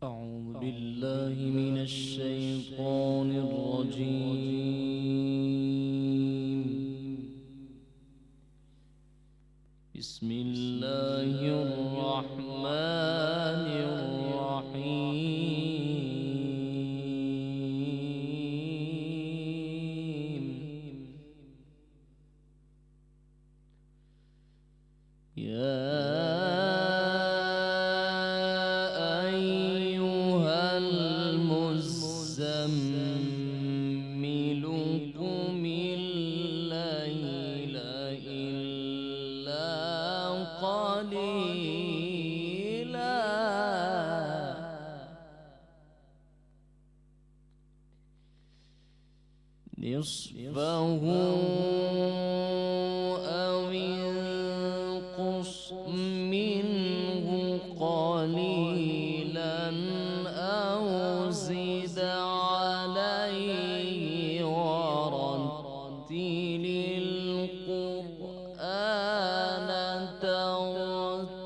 أعوذ بالله من الشيطان الرجيم. بسم الله الرحمن الرحيم. يا المزمل قم الليل إلا قليلا نصفه أو انقص منه قليلا أو زد عليه ورتل القرآن ترتيلا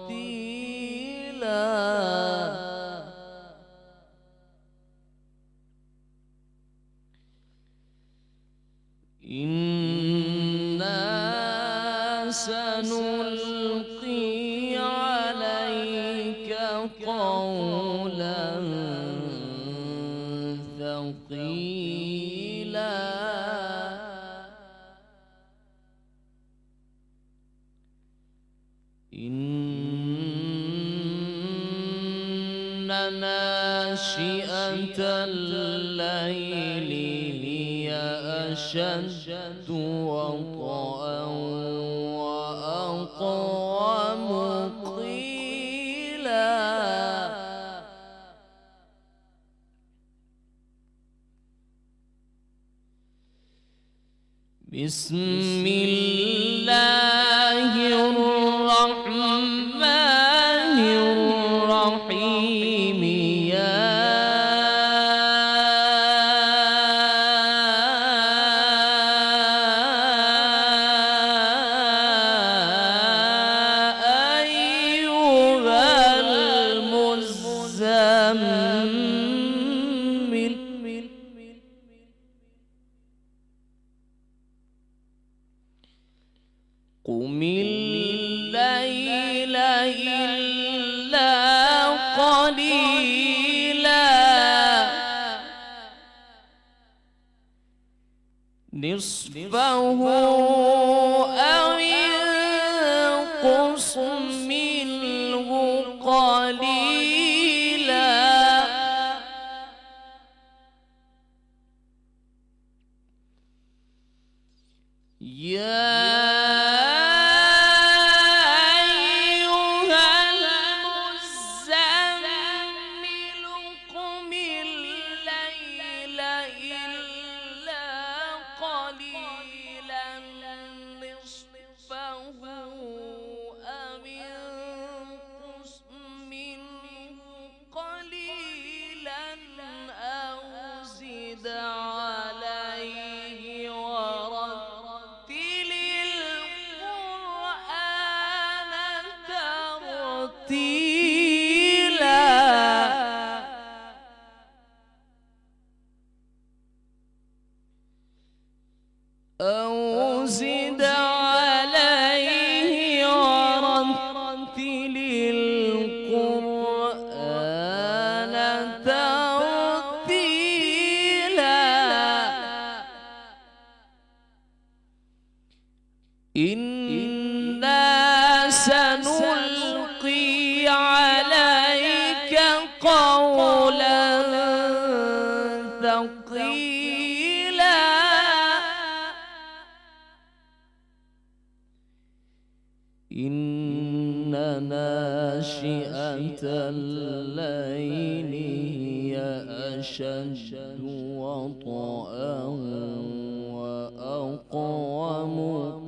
إنا سنلقي عليك قولا ثقيلا إن ناشئة الليل هي أشد وطئا وأقوم قيلا بسم الله الرحمن الرحيم يا أيها المزمل قم الليل إلا قليلا نصفه أو انقص منه قليلا يا عليه ورتل القرآن ترتيلا أو زد عليه ورتل القرآن ترتيلا إنا سنلقي عليك قولا ثقيلا إن ناشئة الليل هي أشد وطئا وأقوم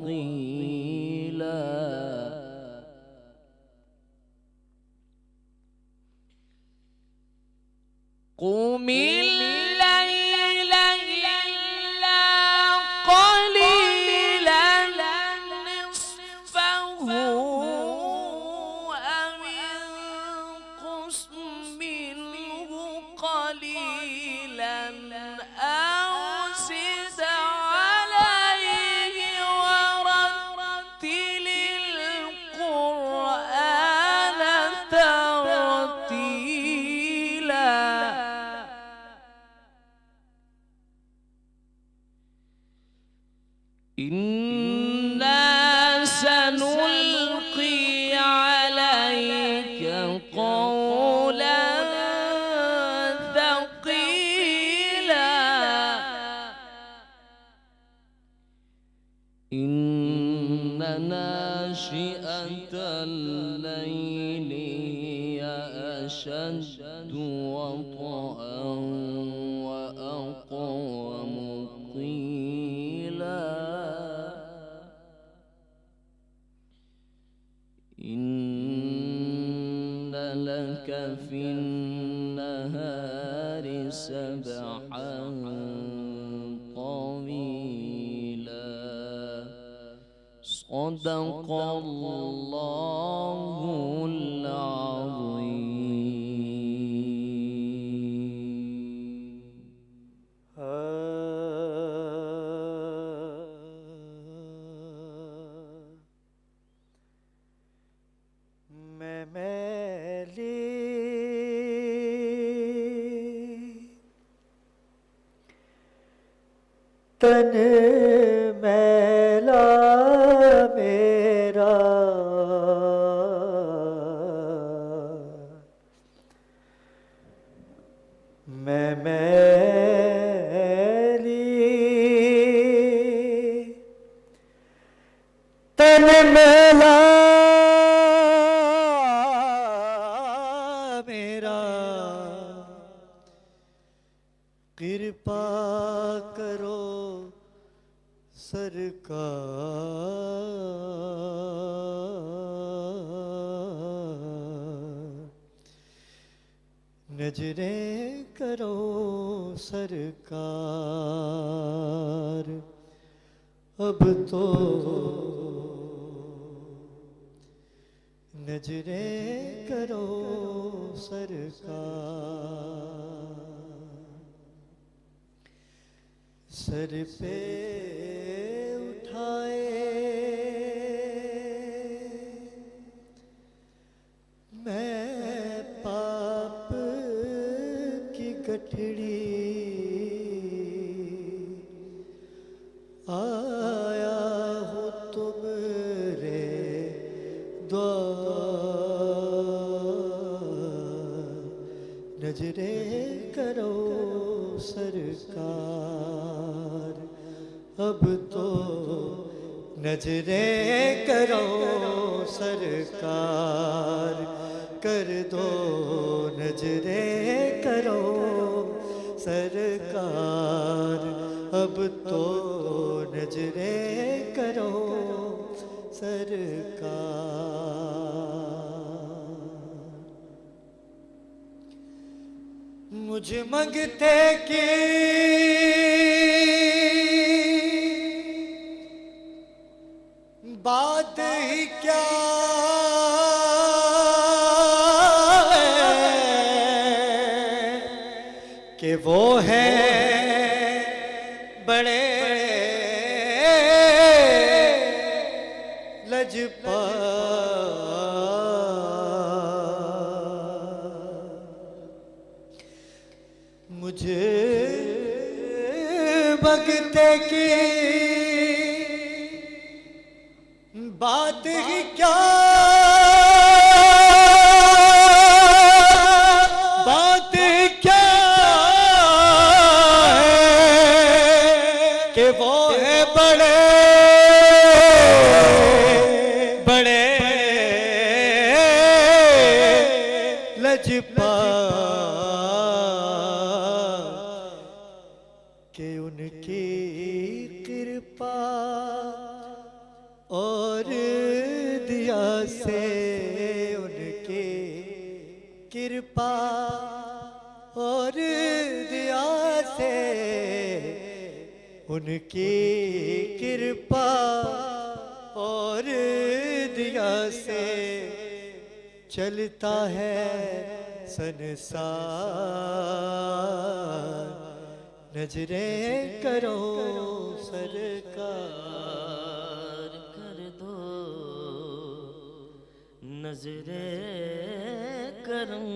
قيلا قم الليل إلا قليلا نصفه أو انقص منه قليلا أو زد عليه ورتل القرآن ترتيلا إنا سنلقي عليك قولا ثقيلا إن ناشئة الليل هي أشد وطئا وأقوم قيلا إن لك في النهار سبحا طويلا صدق الله العظيم. تن میلا میرا میں میلی تن میلا میرا کرپا کرو سرکار نظریں کرو سرکار اب تو نظریں کرو سرکار سر پہ اٹھائے میں پاپ کی گٹھڑی آیا ہوں تمہارے دوار نظریں کرو سرکار اب تو نظریں کرو سرکار کر دو نظریں کرو سرکار اب تو نظریں کرو سرکار مجھ منگتے کی بات ہی کیا ہے کہ وہ ہے بڑے لجپال مجھے بھگتے کی بات ہی کیا بات کیا ہے کہ وہ ہے بڑے بڑے لجپال کہ ان کی کرپا اور دیا سے ان کی کرپا اور دیا سے ان کی کرپا اور دیا سے چلتا ہے سنسار نظریں کرو سرکار کر دو نظریں کرم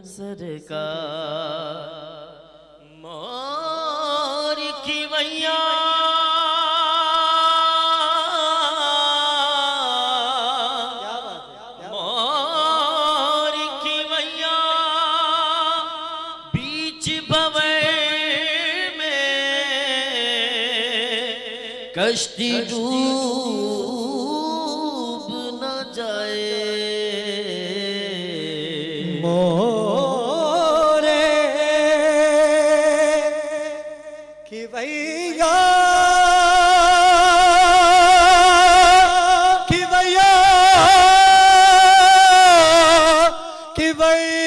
سرکار مور کی ویاں کشتی ڈوب نہ جائے مورے کی ویاں کی ویاں کی ویاں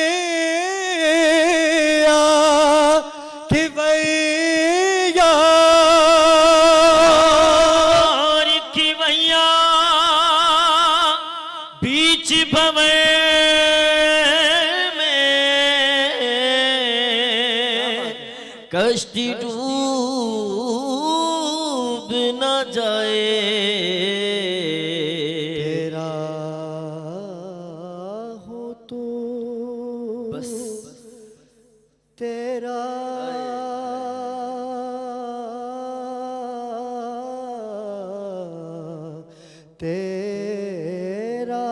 کی ویاں بیچ بھویں میں کشتی ڈوب نہ جائے تیرا ہو تو بس تیرا تیرا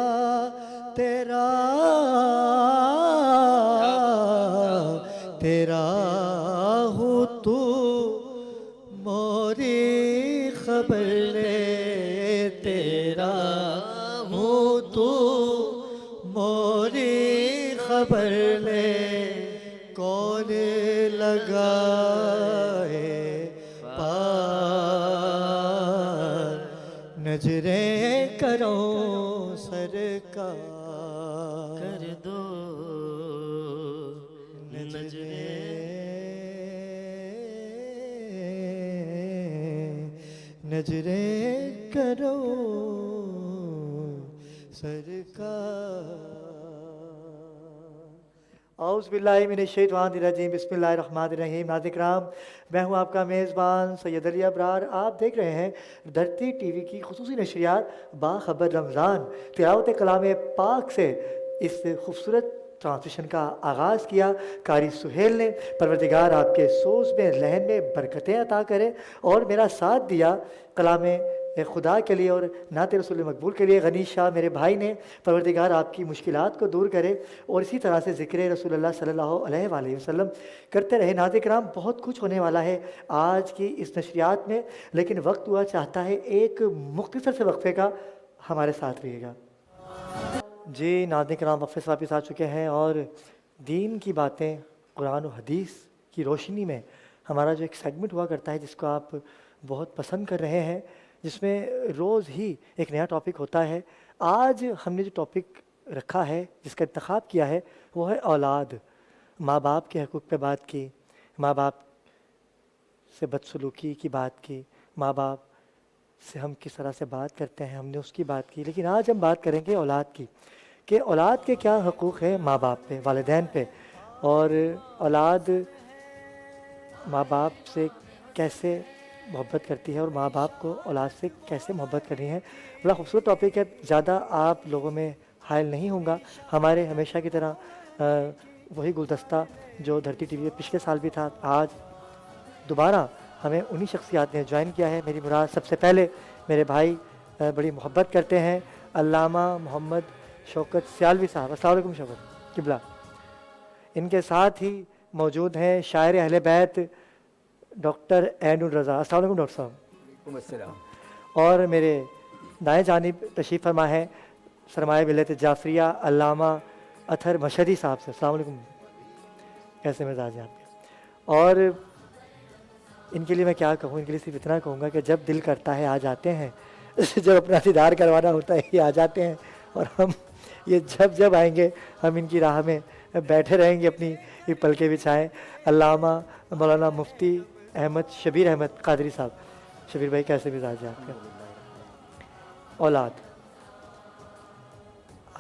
تیرا تیرا ہو تو موری خبر لے تیرا ہو تو موری خبر لے کون لگائے پار نظریں کرو سرکار کر دو نظریں کرو سرکار اعوذ باللہ من الشیطان الرجیم بسم اللہ الرحمن الرحیم ناظرین کرام میں ہوں آپ کا میزبان سید علی ابرار آپ دیکھ رہے ہیں دھرتی ٹی وی کی خصوصی نشریات باخبر رمضان تلاوت کلام پاک سے اس خوبصورت ٹرانسمیشن کا آغاز کیا قاری سہیل نے پروردگار آپ کے سوز میں لہن میں برکتیں عطا کرے اور میرا ساتھ دیا کلام خدا کے لیے اور نعت رسول مقبول کے لیے غنی شاہ میرے بھائی نے پروردگار آپ کی مشکلات کو دور کرے اور اسی طرح سے ذکر رسول اللہ صلی اللہ علیہ وآلہ وسلم کرتے رہے ناظرین کرام بہت کچھ ہونے والا ہے آج کی اس نشریات میں لیکن وقت ہوا چاہتا ہے ایک مختصر سے وقفے کا ہمارے ساتھ رہیے گا جی ناظرین کرام وقفے سے واپس آ چکے ہیں اور دین کی باتیں قرآن و حدیث کی روشنی میں ہمارا جو ایک سیگمنٹ ہوا کرتا ہے جس کو آپ بہت پسند کر رہے ہیں جس میں روز ہی ایک نیا ٹاپک ہوتا ہے آج ہم نے جو ٹاپک رکھا ہے جس کا انتخاب کیا ہے وہ ہے اولاد ماں باپ کے حقوق پہ بات کی ماں باپ سے بدسلوکی کی بات کی ماں باپ سے ہم کس طرح سے بات کرتے ہیں ہم نے اس کی بات کی لیکن آج ہم بات کریں گے اولاد کی کہ اولاد کے کیا حقوق ہیں ماں باپ پہ والدین پہ اور اولاد ماں باپ سے کیسے محبت کرتی ہے اور ماں باپ کو اولاد سے کیسے محبت کرنی ہے بڑا خوبصورت ٹاپک ہے زیادہ آپ لوگوں میں حائل نہیں ہوں گا ہمارے ہمیشہ کی طرح وہی گلدستہ جو دھرتی ٹی وی پہ پچھلے سال بھی تھا آج دوبارہ ہمیں انہی شخصیات نے جوائن کیا ہے میری مراد سب سے پہلے میرے بھائی بڑی محبت کرتے ہیں علامہ محمد شوکت سیالوی صاحب السلام علیکم شوکت قبلہ ان کے ساتھ ہی موجود ہیں شاعر اہل بیت ڈاکٹر عین الرضا السلام علیکم ڈاکٹر صاحب السلام اور میرے دائیں جانب تشریف فرما ہے سرمایہ ملت جعفریہ علامہ اطہر مشہدی صاحب سے السلام علیکم کیسے مزاج ہیں آپ کے اور ان کے لیے میں کیا کہوں ان کے لیے صرف اتنا کہوں گا کہ جب دل کرتا ہے آ جاتے ہیں جب اپنا دیدار کروانا ہوتا ہے یہ آ جاتے ہیں اور ہم یہ جب آئیں گے ہم ان کی راہ میں بیٹھے رہیں گے اپنی یہ پلکیں بچھائیں علامہ مولانا مفتی احمد شبیر احمد قادری صاحب شبیر بھائی کیسے مزاج ہے آپ کا اولاد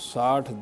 60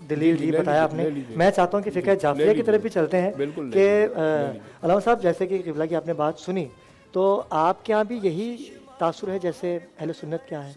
دلیل دی بتایا آپ نے. میں چاہتا ہوں کہ فقہ جعفریہ کی طرف بھی چلتے ہیں کہ علامہ صاحب جیسے کہ قبلہ کی آپ نے بات سنی تو آپ کے یہاں بھی یہی تاثر ہے جیسے اہل سنت کیا ہے؟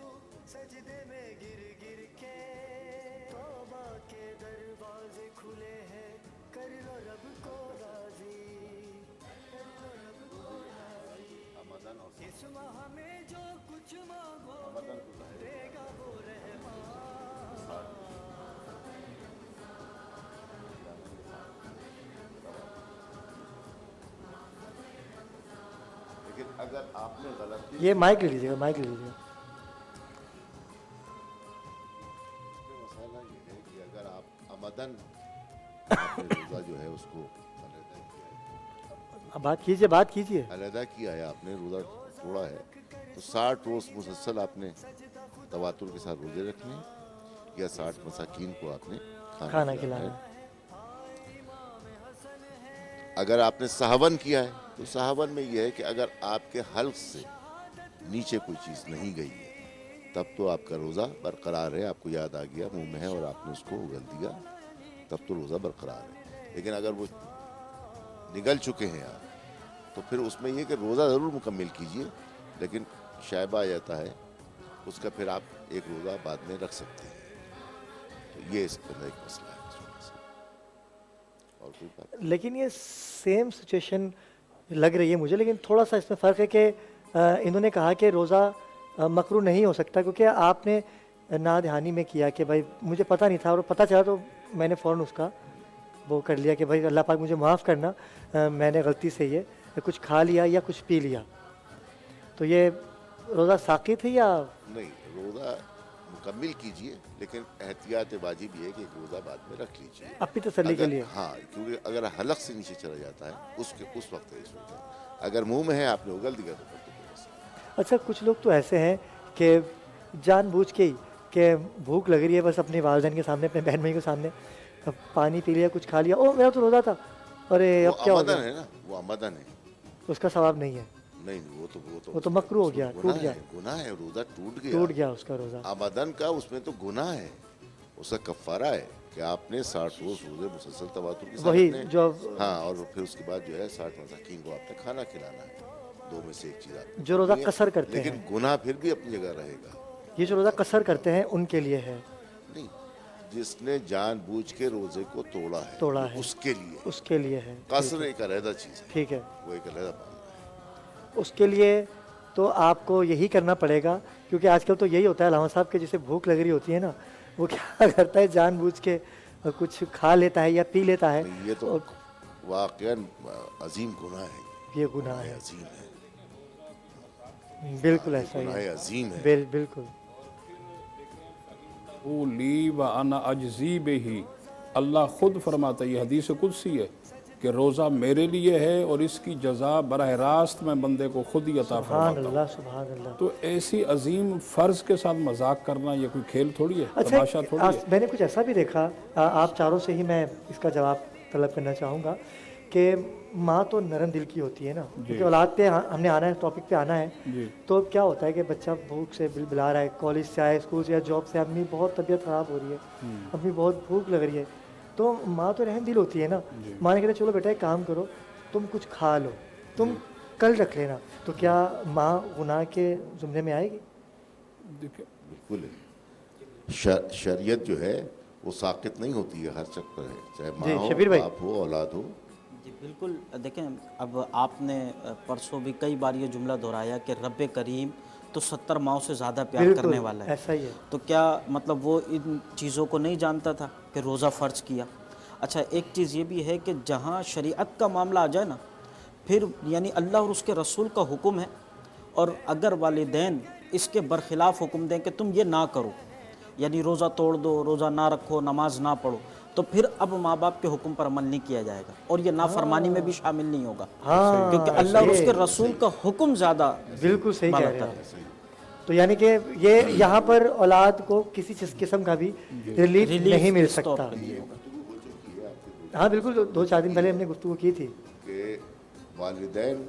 اگر آپ نے غلطی یہ مائک لے لیجیے گا، مائک لے لیجیے گا. مسئلہ یہ ہے کہ اگر آپ عمدن آپ نے روزہ جو ہے اس کو علیحدہ کیا ہے، بات کیجیے، بات کیجیے. علیحدہ کیا ہے، آپ نے روزہ توڑا ہے تو 60 روز مسلسل آپ نے تواتر کے ساتھ روزے رکھنے یا 60 مساکین کو آپ نے کھانا کھلانا کھلانا. ہے. اگر آپ نے سہون کیا ہے تو سہون میں یہ ہے کہ اگر آپ کے حلق سے نیچے کوئی چیز نہیں گئی ہے تب تو آپ کا روزہ برقرار ہے. آپ کو یاد آ گیا منہ میں ہے اور آپ نے اس کو اگل دیا تب تو روزہ برقرار ہے. لیکن اگر وہ نگل چکے ہیں آپ تو پھر اس میں یہ کہ روزہ ضرور مکمل کیجئے لیکن شائبہ آ جاتا ہے اس کا پھر آپ ایک روزہ بعد میں رکھ سکتے ہیں. تو یہ اس کے اندر ایک مسئلہ ہے. اور کوئی بات لیکن یہ سیم سچویشن لگ رہی ہے مجھے، لیکن تھوڑا سا اس میں فرق ہے کہ انہوں نے کہا کہ روزہ مکروہ نہیں ہو سکتا کیونکہ آپ نے نادہانی میں کیا کہ بھائی مجھے پتہ نہیں تھا اور پتہ چلا تو میں نے فوراً اس کا وہ کر لیا کہ بھائی اللہ پاک مجھے معاف کرنا، میں نے غلطی سے یہ کچھ کھا لیا یا کچھ پی لیا. تو یہ روزہ ساقط ہے یا نہیں، روزہ مکمل کیجئے لیکن احتیاط واجب یہ ہے کہ ایک روزہ بعد میں رکھ لیجئے اپنی تسلی کے لیے؟ ہاں، کیونکہ اگر حلق سے نیچے چلا جاتا ہے اس وقت ہے. اگر منہ میں ہے آپ نے اگل دیا تو پھر تو کوئی مسئلہ نہیں. اچھا کچھ لوگ تو ایسے ہیں کہ جان بوجھ کے ہی کہ بھوک لگ رہی ہے بس اپنے والدین کے سامنے، اپنے بہن بھائی کے سامنے پانی پی لیا، کچھ کھا لیا، او میرا تو روزہ تھا، ارے اب کیا ہو عمدن گیا؟ ہے نا، وہ عمدن ہے. اس کا ثواب نہیں ہے، نہیں، وہ تو مکروہ ہو گیا، ٹوٹ گیا، گناہ ہے، روزہ ٹوٹ گیا اس کا روزہ. عمدن کا اس میں تو گناہ ہے، اس کا کفارہ ہے کہ آپ نے 60 روز روزے مسلسل تواتر کے ساتھ وہی رکھنے ہیں. جو ہاں، اور پھر اس کے بعد جو ہے 60 مساکین کو آپ نے کھانا کھلانا ہے. دو میں سے ایک چیز آپ نے جو روزہ کرنی ہے، قصر کرتے لیکن ہیں، گناہ پھر بھی اپنی جگہ رہے گا. یہ جو روزہ قصر کرتے ہیں ان کے لیے ہے. نہیں، جس نے جان بوجھ کے روزے کو توڑا ہے اس کے لیے، اس کے لیے ہے. قصر ایک علیحدہ چیز ہے، ٹھیک ہے، وہ ایک علیحدہ معاملہ ہے. اس کے لیے تو آپ کو یہی کرنا پڑے گا کیونکہ آج کل تو یہی ہوتا ہے علامہ صاحب کہ جسے بھوک لگ رہی ہوتی ہے نا وہ کیا کرتا ہے جان بوجھ کے کچھ کھا لیتا ہے یا پی لیتا ہے. یہ تو واقعاً عظیم گناہ ہے، یہ گناہ ہے، عظیم ہے، بالکل ایسا ہی گناہ ہے، عظیم ہے. بالکل. لی و انا اجزی بہی، اللہ خود فرماتا ہے، یہ حدیث قدسی ہے کہ روزہ میرے لیے ہے اور اس کی جزا براہ راست میں بندے کو خود ہی عطا سبحان فرماتا ہوں. اللہ، سبحان اللہ. تو ایسی عظیم فرض کے ساتھ مذاق کرنا یہ کوئی کھیل تھوڑی ہے، اچھا تماشا تھوڑی ہے. میں نے کچھ ایسا بھی دیکھا، آپ چاروں سے ہی میں اس کا جواب طلب کرنا چاہوں گا کہ ماں تو نرم دل کی ہوتی ہے نا، کیونکہ اولاد پہ ہم نے آنا ہے، ٹاپک پہ آنا ہے. تو کیا ہوتا ہے کہ بچہ بھوک سے بلا رہا ہے، کالج سے آئے، اسکول سے یا جاب سے، امی بہت طبیعت خراب ہو رہی ہے، امی بہت بھوک لگ رہی ہے، تو ماں تو رحم دل ہوتی ہے نا. ماں نے کہتے چلو بیٹا ایک کام کرو، تم کچھ کھا لو، تم کل رکھ لینا. تو کیا ماں گناہ کے زمرے میں آئے گی؟ دیکھیں بالکل شریعت جو ہے وہ ساقط نہیں ہوتی ہے، ہر شخص پر ہے، چاہے ماں ہو، شبیر بھائی. باپ ہو، اولاد ہو. جی بالکل. دیکھیں اب آپ نے پرسوں بھی کئی بار یہ جملہ دہرایا کہ رب کریم تو 70 ماؤں سے زیادہ پیار کرنے والا ہے. ایسا ہی ہے. تو کیا مطلب وہ ان چیزوں کو نہیں جانتا تھا کہ روزہ فرض کیا؟ اچھا ایک چیز یہ بھی ہے کہ جہاں شریعت کا معاملہ آ جائے نا، پھر یعنی اللہ اور اس کے رسول کا حکم ہے، اور اگر والدین اس کے برخلاف حکم دیں کہ تم یہ نہ کرو، یعنی روزہ توڑ دو، روزہ نہ رکھو، نماز نہ پڑھو، تو پھر اب ماں باپ کے حکم پر عمل نہیں کیا جائے گا اور یہ نافرمانی میں بھی شامل نہیں ہوگا، کیونکہ اللہ اور اس کے رسول کا حکم زیادہ بالکل صحیح کہہ رہے ہے. ہیں. تو یعنی کہ یہ یہاں پر اولاد کو کسی قسم کا بھی ریلیف نہیں مل سکتا. ہاں بالکل، 2-4 دن پہلے ہم نے گفتگو کی تھی کہ والدین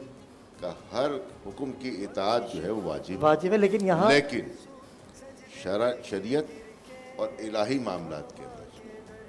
کا ہر حکم کی اطاعت جو ہے وہ واجب ہے، لیکن یہاں لیکن شریعت اور الہی معاملات کے اندر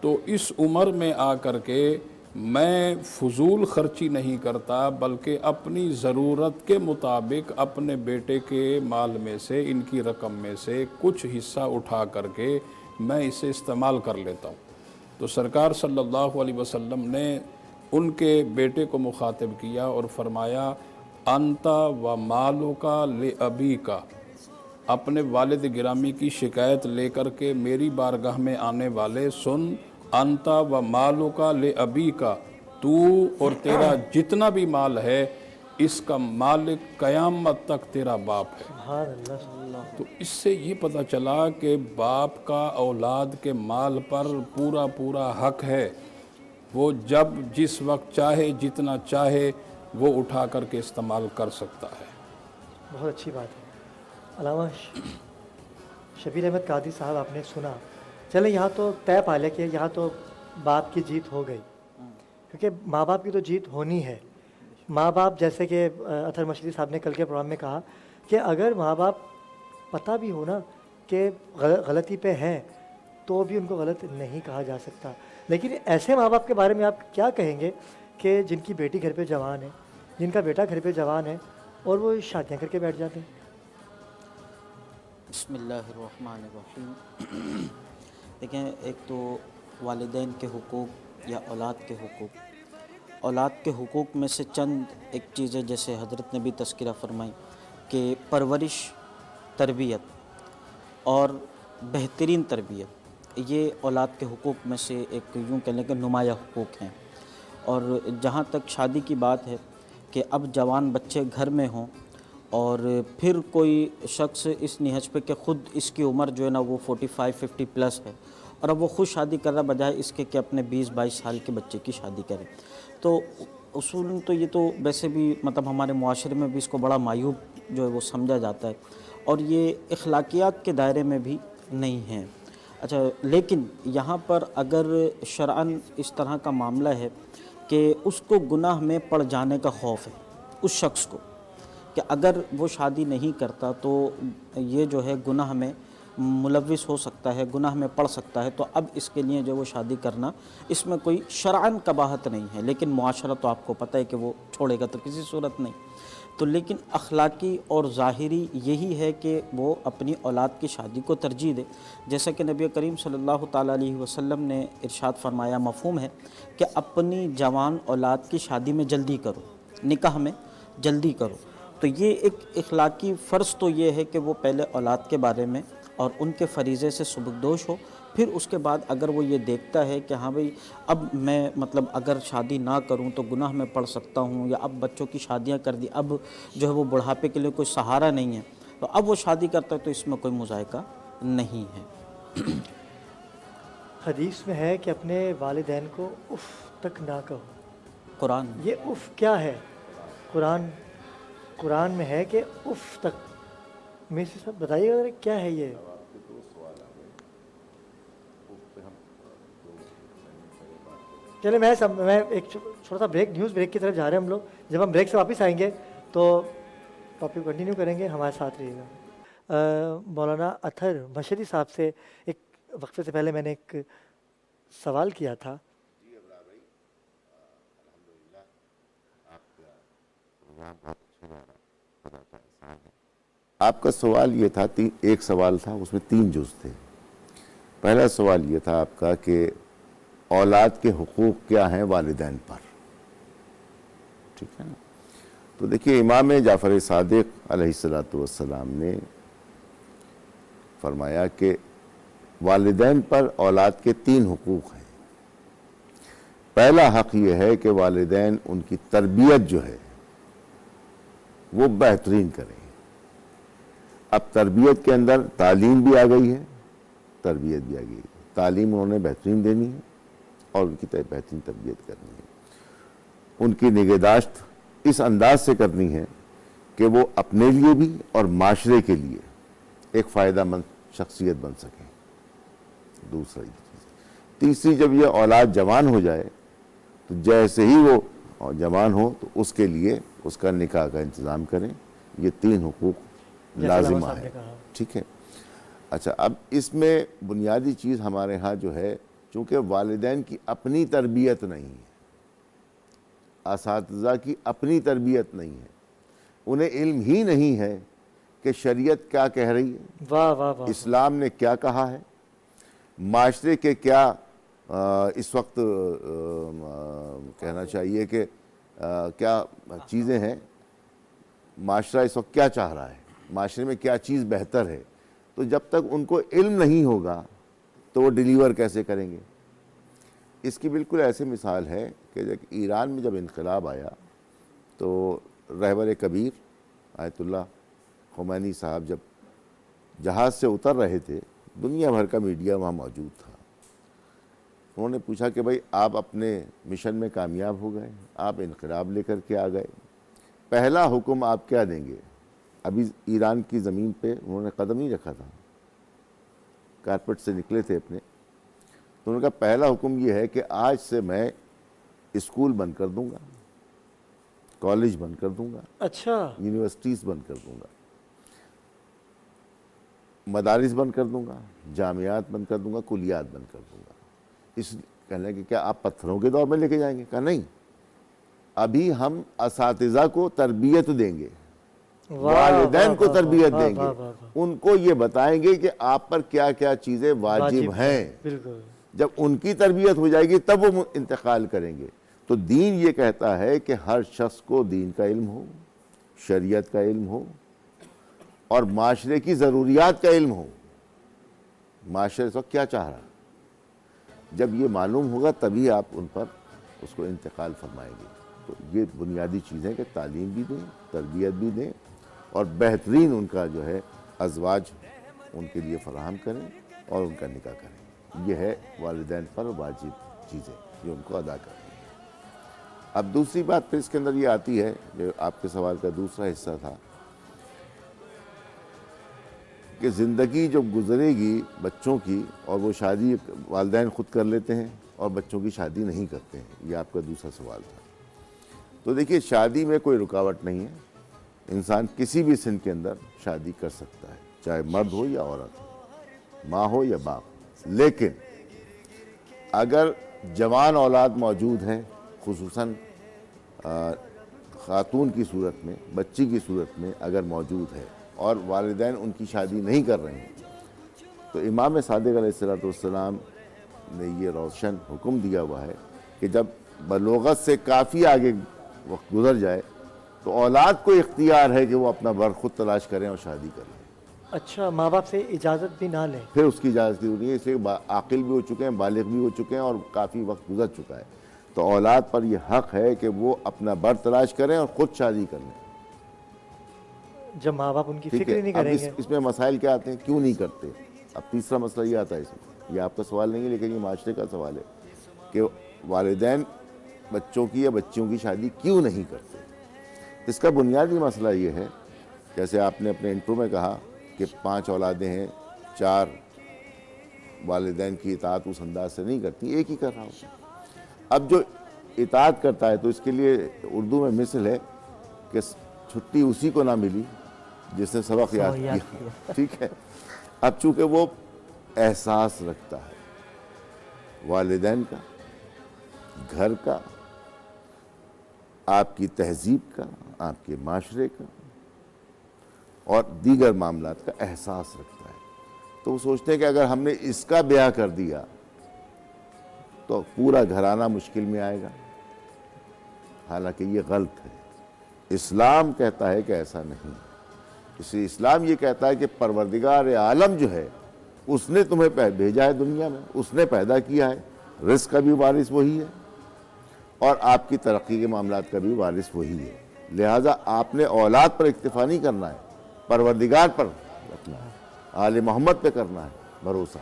تو اس عمر میں آ کر کے میں فضول خرچی نہیں کرتا، بلکہ اپنی ضرورت کے مطابق اپنے بیٹے کے مال میں سے، ان کی رقم میں سے کچھ حصہ اٹھا کر کے میں اسے استعمال کر لیتا ہوں۔ تو سرکار صلی اللہ علیہ وسلم نے ان کے بیٹے کو مخاطب کیا اور فرمایا انت و مالک لابیک، اپنے والد گرامی کی شکایت لے کر کے میری بارگاہ میں آنے والے سن، انت و مالک لابیک، تو اور تیرا جتنا بھی مال ہے اس کا مالک قیامت تک تیرا باپ ہے۔ سبحان اللہ۔ تو اس سے یہ پتہ چلا کہ باپ کا اولاد کے مال پر پورا پورا حق ہے، وہ جب جس وقت چاہے جتنا چاہے وہ اٹھا کر کے استعمال کر سکتا ہے۔ بہت اچھی بات ہے۔ علامہ شبیر احمد قادری صاحب، آپ نے سنا، چلیں یہاں تو طے پا لیا کہ یہاں تو باپ کی جیت ہو گئی، کیونکہ ماں باپ کی تو جیت ہونی ہے۔ ماں باپ، جیسے کہ اطہر مشری صاحب نے کل کے پروگرام میں کہا کہ اگر ماں باپ پتہ بھی ہو نا کہ غلطی پہ ہیں تو بھی ان کو غلط نہیں کہا جا سکتا، لیکن ایسے ماں باپ کے بارے میں آپ کیا کہیں گے کہ جن کی بیٹی گھر پہ جوان ہے، جن کا بیٹا گھر پہ جوان ہے اور وہ شادیاں کر کے بیٹھ جاتے ہیں؟ بسم اللہ الرحمن الرحیم۔ دیکھیں، ایک تو والدین کے حقوق یا اولاد کے حقوق، اولاد کے حقوق میں سے چند ایک چیزیں جیسے حضرت نے بھی تذکرہ فرمائی کہ پرورش، تربیت اور بہترین تربیت، یہ اولاد کے حقوق میں سے ایک یوں کہہ لیں کہ نمایاں حقوق ہیں۔ اور جہاں تک شادی کی بات ہے کہ اب جوان بچے گھر میں ہوں اور پھر کوئی شخص اس نہج پہ کہ خود اس کی عمر جو ہے نا وہ 45-50 پلس ہے اور اب وہ خود شادی کر رہا بجائے اس کے کہ اپنے 20-22 سال کے بچے کی شادی کرے، تو اصولاً تو یہ تو ویسے بھی مطلب ہمارے معاشرے میں بھی اس کو بڑا معیوب جو ہے وہ سمجھا جاتا ہے اور یہ اخلاقیات کے دائرے میں بھی نہیں ہے۔ اچھا، لیکن یہاں پر اگر شرعاً اس طرح کا معاملہ ہے کہ اس کو گناہ میں پڑ جانے کا خوف ہے اس شخص کو، کہ اگر وہ شادی نہیں کرتا تو یہ جو ہے گناہ میں ملوث ہو سکتا ہے، گناہ میں پڑ سکتا ہے، تو اب اس کے لیے جو وہ شادی کرنا اس میں کوئی شرعاً قباحت نہیں ہے، لیکن معاشرہ تو آپ کو پتہ ہے کہ وہ چھوڑے گا تو کسی صورت نہیں۔ تو لیکن اخلاقی اور ظاہری یہی ہے کہ وہ اپنی اولاد کی شادی کو ترجیح دے، جیسا کہ نبی کریم صلی اللہ تعالیٰ علیہ وسلم نے ارشاد فرمایا، مفہوم ہے کہ اپنی جوان اولاد کی شادی میں جلدی کرو، نکاح میں جلدی کرو۔ تو یہ ایک اخلاقی فرض تو یہ ہے کہ وہ پہلے اولاد کے بارے میں اور ان کے فریضے سے سبکدوش ہو، پھر اس کے بعد اگر وہ یہ دیکھتا ہے کہ ہاں بھئی اب میں مطلب اگر شادی نہ کروں تو گناہ میں پڑ سکتا ہوں، یا اب بچوں کی شادیاں کر دی، اب جو ہے وہ بڑھاپے کے لیے کوئی سہارا نہیں ہے، تو اب وہ شادی کرتا ہے، تو اس میں کوئی مذائقہ نہیں ہے۔ حدیث میں ہے کہ اپنے والدین کو اف تک نہ کہو۔ قرآن یہ اف کیا ہے؟ قرآن میں ہے کہ اف تک، میں سے سب بتائیے گا کیا ہے یہ؟ چلے میں ایک چھوٹا سا بریک، نیوز بریک کی طرف جا رہے ہیں ہم لوگ، جب ہم بریک سے واپس آئیں گے تو ٹاپک کنٹینیو کریں گے، ہمارے ساتھ رہیے گا۔ مولانا اطہر مشری صاحب سے ایک وقفے سے پہلے میں نے ایک سوال کیا تھا۔ آپ کا سوال یہ تھا، ایک سوال تھا، اس میں 3 جز تھے۔ پہلا سوال یہ تھا آپ کا کہ اولاد کے حقوق کیا ہیں والدین پر، ٹھیک ہے نا؟ تو دیکھیے، امام جعفر صادق علیہ السلام نے فرمایا کہ والدین پر اولاد کے 3 حقوق ہیں۔ پہلا حق یہ ہے کہ والدین ان کی تربیت جو ہے وہ بہترین کریں۔ اب تربیت کے اندر تعلیم بھی آ گئی ہے، تربیت بھی آ گئی ہے، تعلیم انہوں نے بہترین دینی ہے اور ان کی بہترین تربیت کرنی ہے۔ ان کی نگہداشت اس انداز سے کرنی ہے کہ وہ اپنے لیے بھی اور معاشرے کے لیے ایک فائدہ مند شخصیت بن سکیں۔ دوسرا یہ چیز۔ تیسری، جب یہ اولاد جوان ہو جائے تو جیسے ہی وہ جوان ہو تو اس کے لیے اس کا نکاح کا انتظام کریں۔ یہ 3 حقوق لازمہ ہے، ٹھیک ہے؟ اچھا، اب اس میں بنیادی چیز ہمارے ہاں جو ہے چونکہ والدین کی اپنی تربیت نہیں ہے، اساتذہ کی اپنی تربیت نہیں ہے، انہیں علم ہی نہیں ہے کہ شریعت کیا کہہ رہی ہے، واہ واہ واہ، اسلام نے کیا کہا ہے، معاشرے کے کیا اس وقت کہنا چاہیے کہ کیا چیزیں ہیں، معاشرہ اس وقت کیا چاہ رہا ہے، معاشرے میں کیا چیز بہتر ہے. تو جب تک ان کو علم نہیں ہوگا تو وہ ڈیلیور کیسے کریں گے. اس کی بالکل ایسے مثال ہے کہ ایران میں جب انقلاب آیا تو رہبر کبیر آیت اللہ خمینی صاحب جب جہاز سے اتر رہے تھے، دنیا بھر کا میڈیا وہاں موجود تھا. انہوں نے پوچھا کہ بھائی آپ اپنے مشن میں کامیاب ہو گئے، آپ انقلاب لے کر کے آ گئے، پہلا حکم آپ کیا دیں گے؟ ابھی ایران کی زمین پہ انہوں نے قدم نہیں رکھا تھا، کارپٹ سے نکلے تھے اپنے. تو انہوں نے کہا پہلا حکم یہ ہے کہ آج سے میں اسکول بند کر دوں گا، کالج بند کر دوں گا، اچھا، یونیورسٹیز بند کر دوں گا، مدارس بند کر دوں گا، جامعات بند کر دوں گا، کلیات بند کر دوں گا. اس کہنے کہ کیا آپ پتھروں کے دور میں لے کے جائیں گے؟ کہا نہیں، ابھی ہم اساتذہ کو تربیت دیں گے، والدین کو تربیت دیں گے، ان کو یہ بتائیں گے کہ آپ پر کیا کیا چیزیں واجب ہیں. بالکل، جب ان کی تربیت ہو جائے گی تب وہ انتقال کریں گے. تو دین یہ کہتا ہے کہ ہر شخص کو دین کا علم ہو، شریعت کا علم ہو، اور معاشرے کی ضروریات کا علم ہو. معاشرے اس وقت کیا چاہ رہا ہے، جب یہ معلوم ہوگا تبھی آپ ان پر اس کو انتقال فرمائیں گے. تو یہ بنیادی چیزیں کہ تعلیم بھی دیں، تربیت بھی دیں، اور بہترین ان کا جو ہے ازواج ان کے لیے فراہم کریں اور ان کا نکاح کریں. یہ ہے والدین پر واجب چیزیں جو ان کو ادا کریں. اب دوسری بات پھر اس کے اندر یہ آتی ہے جو آپ کے سوال کا دوسرا حصہ تھا کہ زندگی جو گزرے گی بچوں کی، اور وہ شادی والدین خود کر لیتے ہیں اور بچوں کی شادی نہیں کرتے ہیں، یہ آپ کا دوسرا سوال تھا. تو دیکھیے شادی میں کوئی رکاوٹ نہیں ہے، انسان کسی بھی سن کے اندر شادی کر سکتا ہے، چاہے مرد ہو یا عورت ہو، ماں ہو یا باپ. لیکن اگر جوان اولاد موجود ہے، خصوصاً خاتون کی صورت میں، بچی کی صورت میں اگر موجود ہے اور والدین ان کی شادی نہیں کر رہے ہیں، تو امام صادق علیہ السلام نے یہ روشن حکم دیا ہوا ہے کہ جب بلوغت سے کافی آگے وقت گزر جائے تو اولاد کو اختیار ہے کہ وہ اپنا ور خود تلاش کریں اور شادی کریں. اچھا، ماں باپ سے اجازت بھی نہ لیں. پھر اس کی اجازت کی نہیں ہے، اس لیے عاقل بھی ہو چکے ہیں، بالغ بھی ہو چکے ہیں اور کافی وقت گزر چکا ہے. تو اولاد پر یہ حق ہے کہ وہ اپنا بر تلاش کریں اور خود شادی کر لیں. جب ماں باپ ان کی ٹھیک فکر ہے. ہی نہیں اب کریں گے. اس میں مسائل کیا آتے ہیں، کیوں نہیں کرتے. اب تیسرا مسئلہ یہ آتا ہے، اس میں یہ آپ کا سوال نہیں ہے لیکن یہ معاشرے کا سوال ہے کہ والدین بچوں کی یا بچیوں کی شادی کیوں نہیں کرتے. اس کا بنیادی مسئلہ یہ ہے، جیسے آپ نے اپنے انٹرو میں کہا کہ 5 اولادیں ہیں، 4 والدین کی اطاعت اس انداز سے نہیں کرتی، ایک ہی کر رہا ہوں. اب جو اطاعت کرتا ہے تو اس کے لیے اردو میں مثل ہے کہ چھٹی اسی کو نہ ملی جس نے سبق یاد کیا. ٹھیک ہے. اب چونکہ وہ احساس رکھتا ہے والدین کا، گھر کا، آپ کی تہذیب کا، آپ کے معاشرے کا اور دیگر معاملات کا احساس رکھتا ہے، تو وہ سوچتے ہیں کہ اگر ہم نے اس کا بیاہ کر دیا تو پورا گھرانہ مشکل میں آئے گا. حالانکہ یہ غلط ہے. اسلام کہتا ہے کہ ایسا نہیں. اس لیے اسلام یہ کہتا ہے کہ پروردگار عالم جو ہے اس نے تمہیں بھیجا ہے دنیا میں، اس نے پیدا کیا ہے، رزق کا بھی وارث وہی ہے اور آپ کی ترقی کے معاملات کا بھی وارث وہی ہے. لہٰذا آپ نے اولاد پر اکتفا نہیں کرنا ہے، پروردگار پر رکھنا ہے، آل محمد پہ کرنا ہے بھروسہ.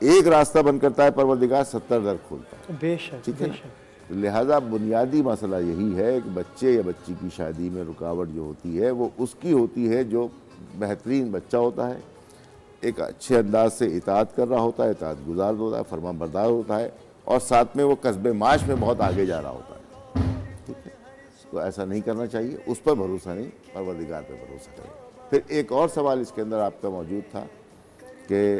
ایک راستہ بند کرتا ہے پروردگار، 70 در کھولتا ہے. بے شک، ٹھیک ہے بے نا؟ شک. لہٰذا بنیادی مسئلہ یہی ہے کہ بچے یا بچی کی شادی میں رکاوٹ جو ہوتی ہے وہ اس کی ہوتی ہے جو بہترین بچہ ہوتا ہے، ایک اچھے انداز سے اطاعت کر رہا ہوتا ہے، اطاعت گزار ہوتا ہے، فرما بردار ہوتا ہے، اور ساتھ میں وہ کسب معاش میں بہت آگے جا رہا ہوتا ہے. ٹھیک ہے. تو ایسا نہیں کرنا چاہیے. اس پر بھروسہ نہیں، پروردگار پہ بھروسہ کریں. پھر ایک اور سوال اس کے اندر آپ کا موجود تھا کہ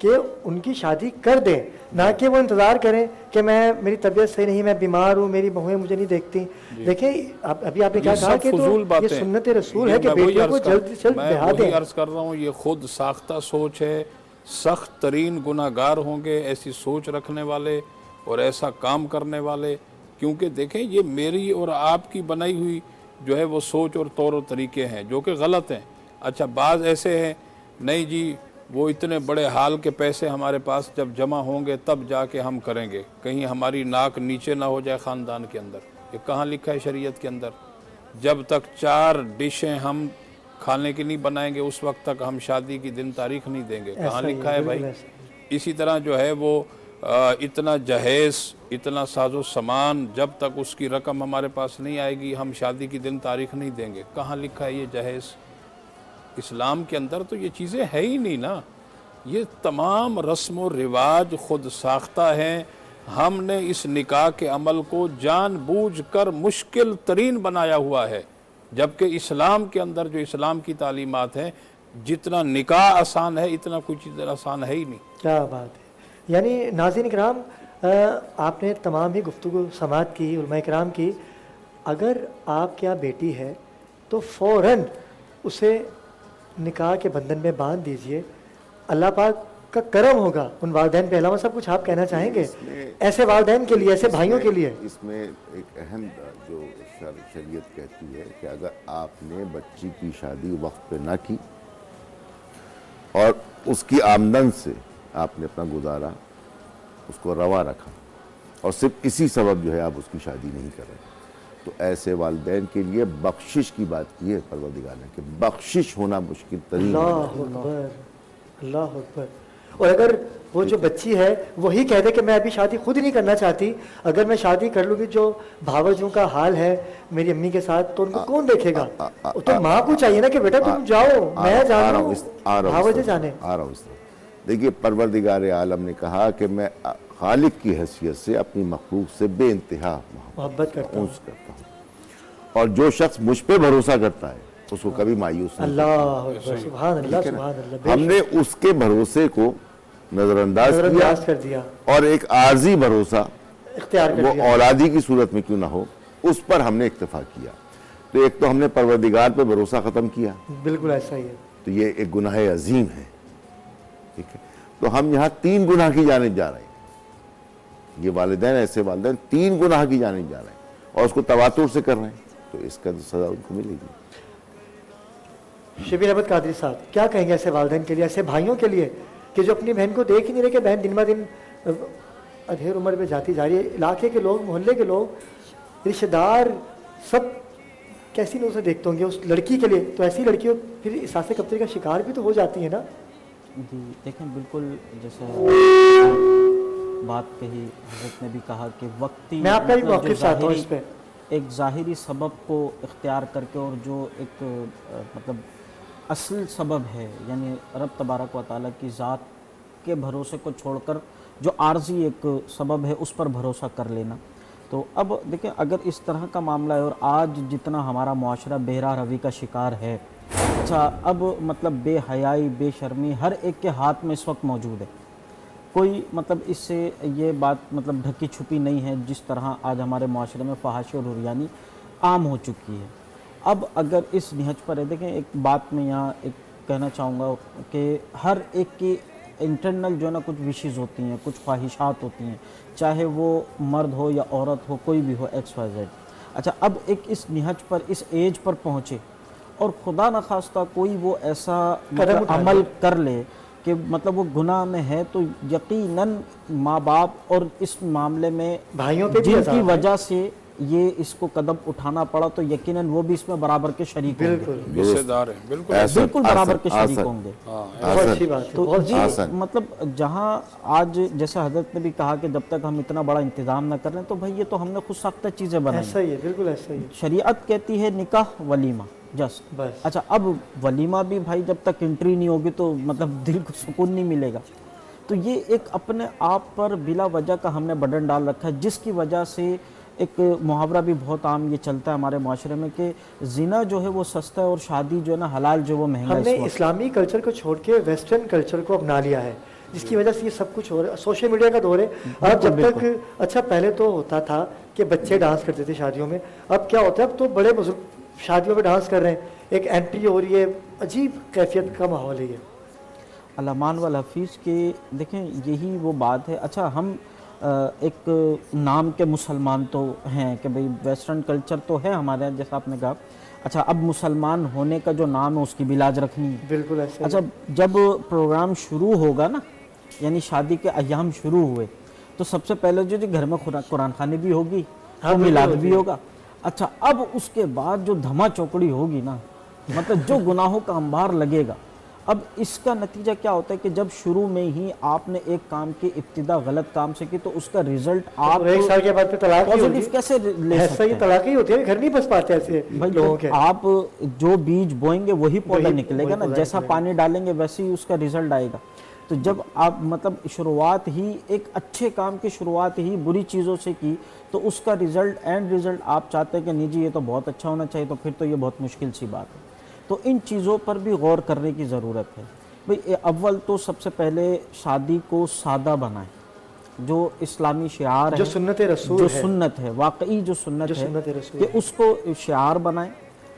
کہ ان کی شادی کر دیں، نہ کہ وہ انتظار کریں کہ میری طبیعت صحیح نہیں، میں بیمار ہوں، میری بہویں مجھے نہیں دیکھتی۔ دیکھیں ابھی آپ نے کیا کہا کہ تو یہ سنت رسول ہے کہ بیٹیوں کو جلد سے جلد میں بہا دیں۔ وہی عرض کر رہا ہوں، یہ خود ساختہ سوچ ہے۔ سخت ترین گناہ گار ہوں گے ایسی سوچ رکھنے والے اور ایسا کام کرنے والے، کیونکہ دیکھیں یہ میری اور آپ کی بنائی ہوئی جو ہے وہ سوچ اور طور و طریقے ہیں جو کہ غلط ہیں۔ اچھا بعض ایسے ہیں نہیں جی وہ اتنے بڑے حال کے پیسے ہمارے پاس جب جمع ہوں گے تب جا کے ہم کریں گے، کہیں ہماری ناک نیچے نہ ہو جائے خاندان کے اندر۔ یہ کہاں لکھا ہے شریعت کے اندر؟ جب تک 4 ڈشیں ہم کھانے کی نہیں بنائیں گے اس وقت تک ہم شادی کی دن تاریخ نہیں دیں گے، کہاں لکھا ہے بھائی؟ اسی طرح جو ہے وہ اتنا جہیز، اتنا ساز و سامان، جب تک اس کی رقم ہمارے پاس نہیں آئے گی ہم شادی کی دن تاریخ نہیں دیں گے، کہاں لکھا ہے یہ جہیز؟ اسلام کے اندر تو یہ چیزیں ہے ہی نہیں نا۔ یہ تمام رسم و رواج خود ساختہ ہیں۔ ہم نے اس نکاح کے عمل کو جان بوجھ کر مشکل ترین بنایا ہوا ہے، جبکہ اسلام کے اندر جو اسلام کی تعلیمات ہیں جتنا نکاح آسان ہے اتنا کوئی چیز آسان ہے ہی نہیں۔ کیا بات ہے! یعنی ناظرین کرام، آپ نے تمام ہی گفتگو سماعت کی، علماء کرام کی۔ اگر آپ کیا بیٹی ہے تو فوراً اسے نکاح کے بندھن میں باندھ دیجئے، اللہ پاک کا کرم ہوگا ان والدین پہ۔ علاوہ سب کچھ آپ کہنا چاہیں گے ایسے والدین کے لیے، ایسے بھائیوں کے لیے؟ اس میں ایک اہم جو شریعت کہتی ہے کہ اگر آپ نے بچی کی شادی وقت پہ نہ کی اور اس کی آمدن سے آپ نے اپنا گزارا اس کو روا رکھا اور صرف اسی سبب جو ہے آپ اس کی شادی نہیں کر رہے، تو ایسے والدین کے لیے بخشش کی بات کی ہے پروردگار نے کہ بخشش ہونا مشکل ترین ہے۔ اللہ اکبر، اللہ اکبر۔ اور اگر وہ جو بچی ہے وہی کہہ دے کہ میں ابھی شادی خود ہی نہیں کرنا چاہتی، اگر میں شادی کر لوں گی جو بھاوجوں کا حال ہے میری امی کے ساتھ تو ان کو کون دیکھے گا؟ تو ماں کو چاہیے نا کہ بیٹا تم جاؤ، میں جانوں، بھاوجے جانے۔ آ رہا ہوں اس طرح۔ دیکھیے پروردگار عالم نے کہا کہ میں خالق کی حیثیت سے اپنی مخلوق سے بے انتہا محبت کرتا ہوں، اور جو شخص مجھ پہ بھروسہ کرتا ہے اس کو کبھی مایوس نہیں۔ اللہ اکبر، سبحان اللہ، سبحان اللہ۔ ہم نے اس کے بھروسے کو نظر انداز کر دیا اور ایک عارضی بھروسہ اختیار کر وہ دیا۔ اولادی کی صورت میں کیوں نہ ہو اس پر ہم نے اکتفا کیا۔ تو ایک تو ہم نے پروردگار پہ بھروسہ ختم کیا، بالکل ایسا ہی ہے۔ تو یہ ایک گناہ عظیم ہے، ٹھیک ہے؟ تو ہم یہاں 3 گناہ کی جانب جا رہے ہیں، یہ والدین ایسے والدین 3 گناہ کی جانب جا رہے ہیں اور اس کو تواتر سے کر رہے ہیں، تو اس کا سزا ان کو ملے گی۔ شبیر احمد قادری صاحب کیا کہیں گے ایسے والدین کے لیے، ایسے بھائیوں کے لیے کہ جو اپنی بہن کو دیکھ ہی نہیں رہے کہ بہن دن بہ دن ادھیر عمر پہ جاتی جا رہی ہے، علاقے کے لوگ، محلے کے لوگ، رشتہ دار سب کیسی نظر سے دیکھتے ہوں گے اس لڑکی کے لیے؟ تو ایسی لڑکیوں پھر احساس کبتری کا شکار بھی تو ہو جاتی ہیں نا۔ جی دیکھیں، بالکل جیسے بات کہی حضرت نے بھی کہا کہ وقتی، میں آپ کا بھی مطلب موقف چاہتا ہوں اس پہ۔ ایک ظاہری سبب کو اختیار کر کے اور جو ایک مطلب اصل سبب ہے، یعنی رب تبارک و تعالیٰ کی ذات کے بھروسے کو چھوڑ کر جو عارضی ایک سبب ہے اس پر بھروسہ کر لینا۔ تو اب دیکھیں اگر اس طرح کا معاملہ ہے اور آج جتنا ہمارا معاشرہ بے راہ روی کا شکار ہے، اچھا اب مطلب بے حیائی، بے شرمی ہر ایک کے ہاتھ میں اس وقت موجود ہے۔ کوئی مطلب اس سے یہ بات مطلب ڈھکی چھپی نہیں ہے جس طرح آج ہمارے معاشرے میں فحاشی اور عریانی عام ہو چکی ہے۔ اب اگر اس نہج پر ہے، دیکھیں ایک بات میں یہاں ایک کہنا چاہوں گا کہ ہر ایک کی انٹرنل جو ہے نا کچھ وشز ہوتی ہیں، کچھ خواہشات ہوتی ہیں، چاہے وہ مرد ہو یا عورت ہو، کوئی بھی ہو، ایکس وائی زیڈ۔ اچھا اب ایک اس نہج پر، اس ایج پر پہنچے اور خدا نخواستہ کوئی وہ ایسا عمل کر لے کہ مطلب وہ گناہ میں ہے، تو یقیناً ماں باپ اور اس معاملے میں بھائیوں پہ جن کی وجہ سے یہ اس کو قدم اٹھانا پڑا تو یقیناً وہ بھی اس میں برابر کے شریک ہوں گے، حصے دار ہیں، بالکل بالکل برابر کے شریک ہوں گے۔ بہت اچھی بات ہے، تو بہت جی مطلب جہاں آج جیسے حضرت نے بھی کہا کہ جب تک ہم اتنا بڑا انتظام نہ کر رہے ہیں تو بھائی یہ تو ہم نے خود ساختہ چیزیں بنائی۔ ایسا ہی ہے، بالکل ایسا ہی ہے۔ شریعت کہتی ہے نکاح ولیمہ جسٹ، بس اچھا اب ولیمہ بھی بھائی جب تک انٹری نہیں ہوگی تو مطلب دل کو سکون نہیں ملے گا۔ تو یہ ایک اپنے آپ پر بلا وجہ کا ہم نے برڈن ڈال رکھا ہے، جس کی وجہ سے ایک محاورہ بھی بہت عام یہ چلتا ہے ہمارے معاشرے میں کہ زنا جو ہے وہ سستا ہے اور شادی جو ہے نا حلال جو وہ مہنگا۔ ہم نے اسلامی کلچر کو چھوڑ کے ویسٹرن کلچر کو اپنا لیا ہے جس کی وجہ سے یہ سب کچھ ہو رہا ہے. سوشل میڈیا کا دور ہے. اب جب تک اچھا پہلے تو ہوتا تھا کہ بچے ڈانس کرتے تھے شادیوں میں, اب کیا ہوتا ہے اب تو بڑے بزرگ شادیوں میں ڈانس کر رہے ہیں, ایک انٹری ہو رہی ہے, عجیب کیفیت کا ماحول ہے یہ. علامان والحفیظ کے دیکھیں یہی وہ بات ہے. اچھا ہم ایک نام کے مسلمان تو ہیں کہ بھئی ویسٹرن کلچر تو ہے ہمارے یہاں جیسا آپ نے کہا. اچھا اب مسلمان ہونے کا جو نام ہے اس کی بھی لاج رکھنی ہے. بالکل ایسا. اچھا جب پروگرام شروع ہوگا نا, یعنی شادی کے ایام شروع ہوئے, تو سب سے پہلے جو گھر میں قرآن خوانی بھی ہوگی, تو میلاد بھی ہوگا. اچھا اب اس کے بعد جو دھما چوکڑی ہوگی نا, مطلب جو گناہوں کا انبار لگے گا. اب اس کا نتیجہ کیا ہوتا ہے کہ جب شروع میں ہی آپ نے ایک کام کی ابتدا غلط کام سے کی تو اس کا ریزلٹ آپ ایک سال کے بعد پھر طلاق ہی ہوگی. کیسے لے ایسا سکتے ہی ہیں؟ طلاق ہی ہوتی ہے, گھر نہیں بس پاتے ایسے لوگوں کے. آپ جو بیج بوئیں گے وہی پودا نکلے گا نا, پودا جیسا نکلے گا. پانی ڈالیں گے ویسے ہی اس کا ریزلٹ آئے گا. تو جب آپ مطلب شروعات ہی ایک اچھے کام کی شروعات ہی بری چیزوں سے کی تو اس کا ریزلٹ اینڈ ریزلٹ آپ چاہتے ہیں کہ نہیں جی یہ تو بہت اچھا ہونا چاہیے, تو پھر تو یہ بہت مشکل سی بات ہے. تو ان چیزوں پر بھی غور کرنے کی ضرورت ہے. بھئی اول تو سب سے پہلے شادی کو سادہ بنائیں, جو اسلامی شعار ہے, جو سنت رسول جو ہے, سنت ہے, واقعی جو سنت جو ہے, سنت رسول کہ اس کو شعار بنائیں.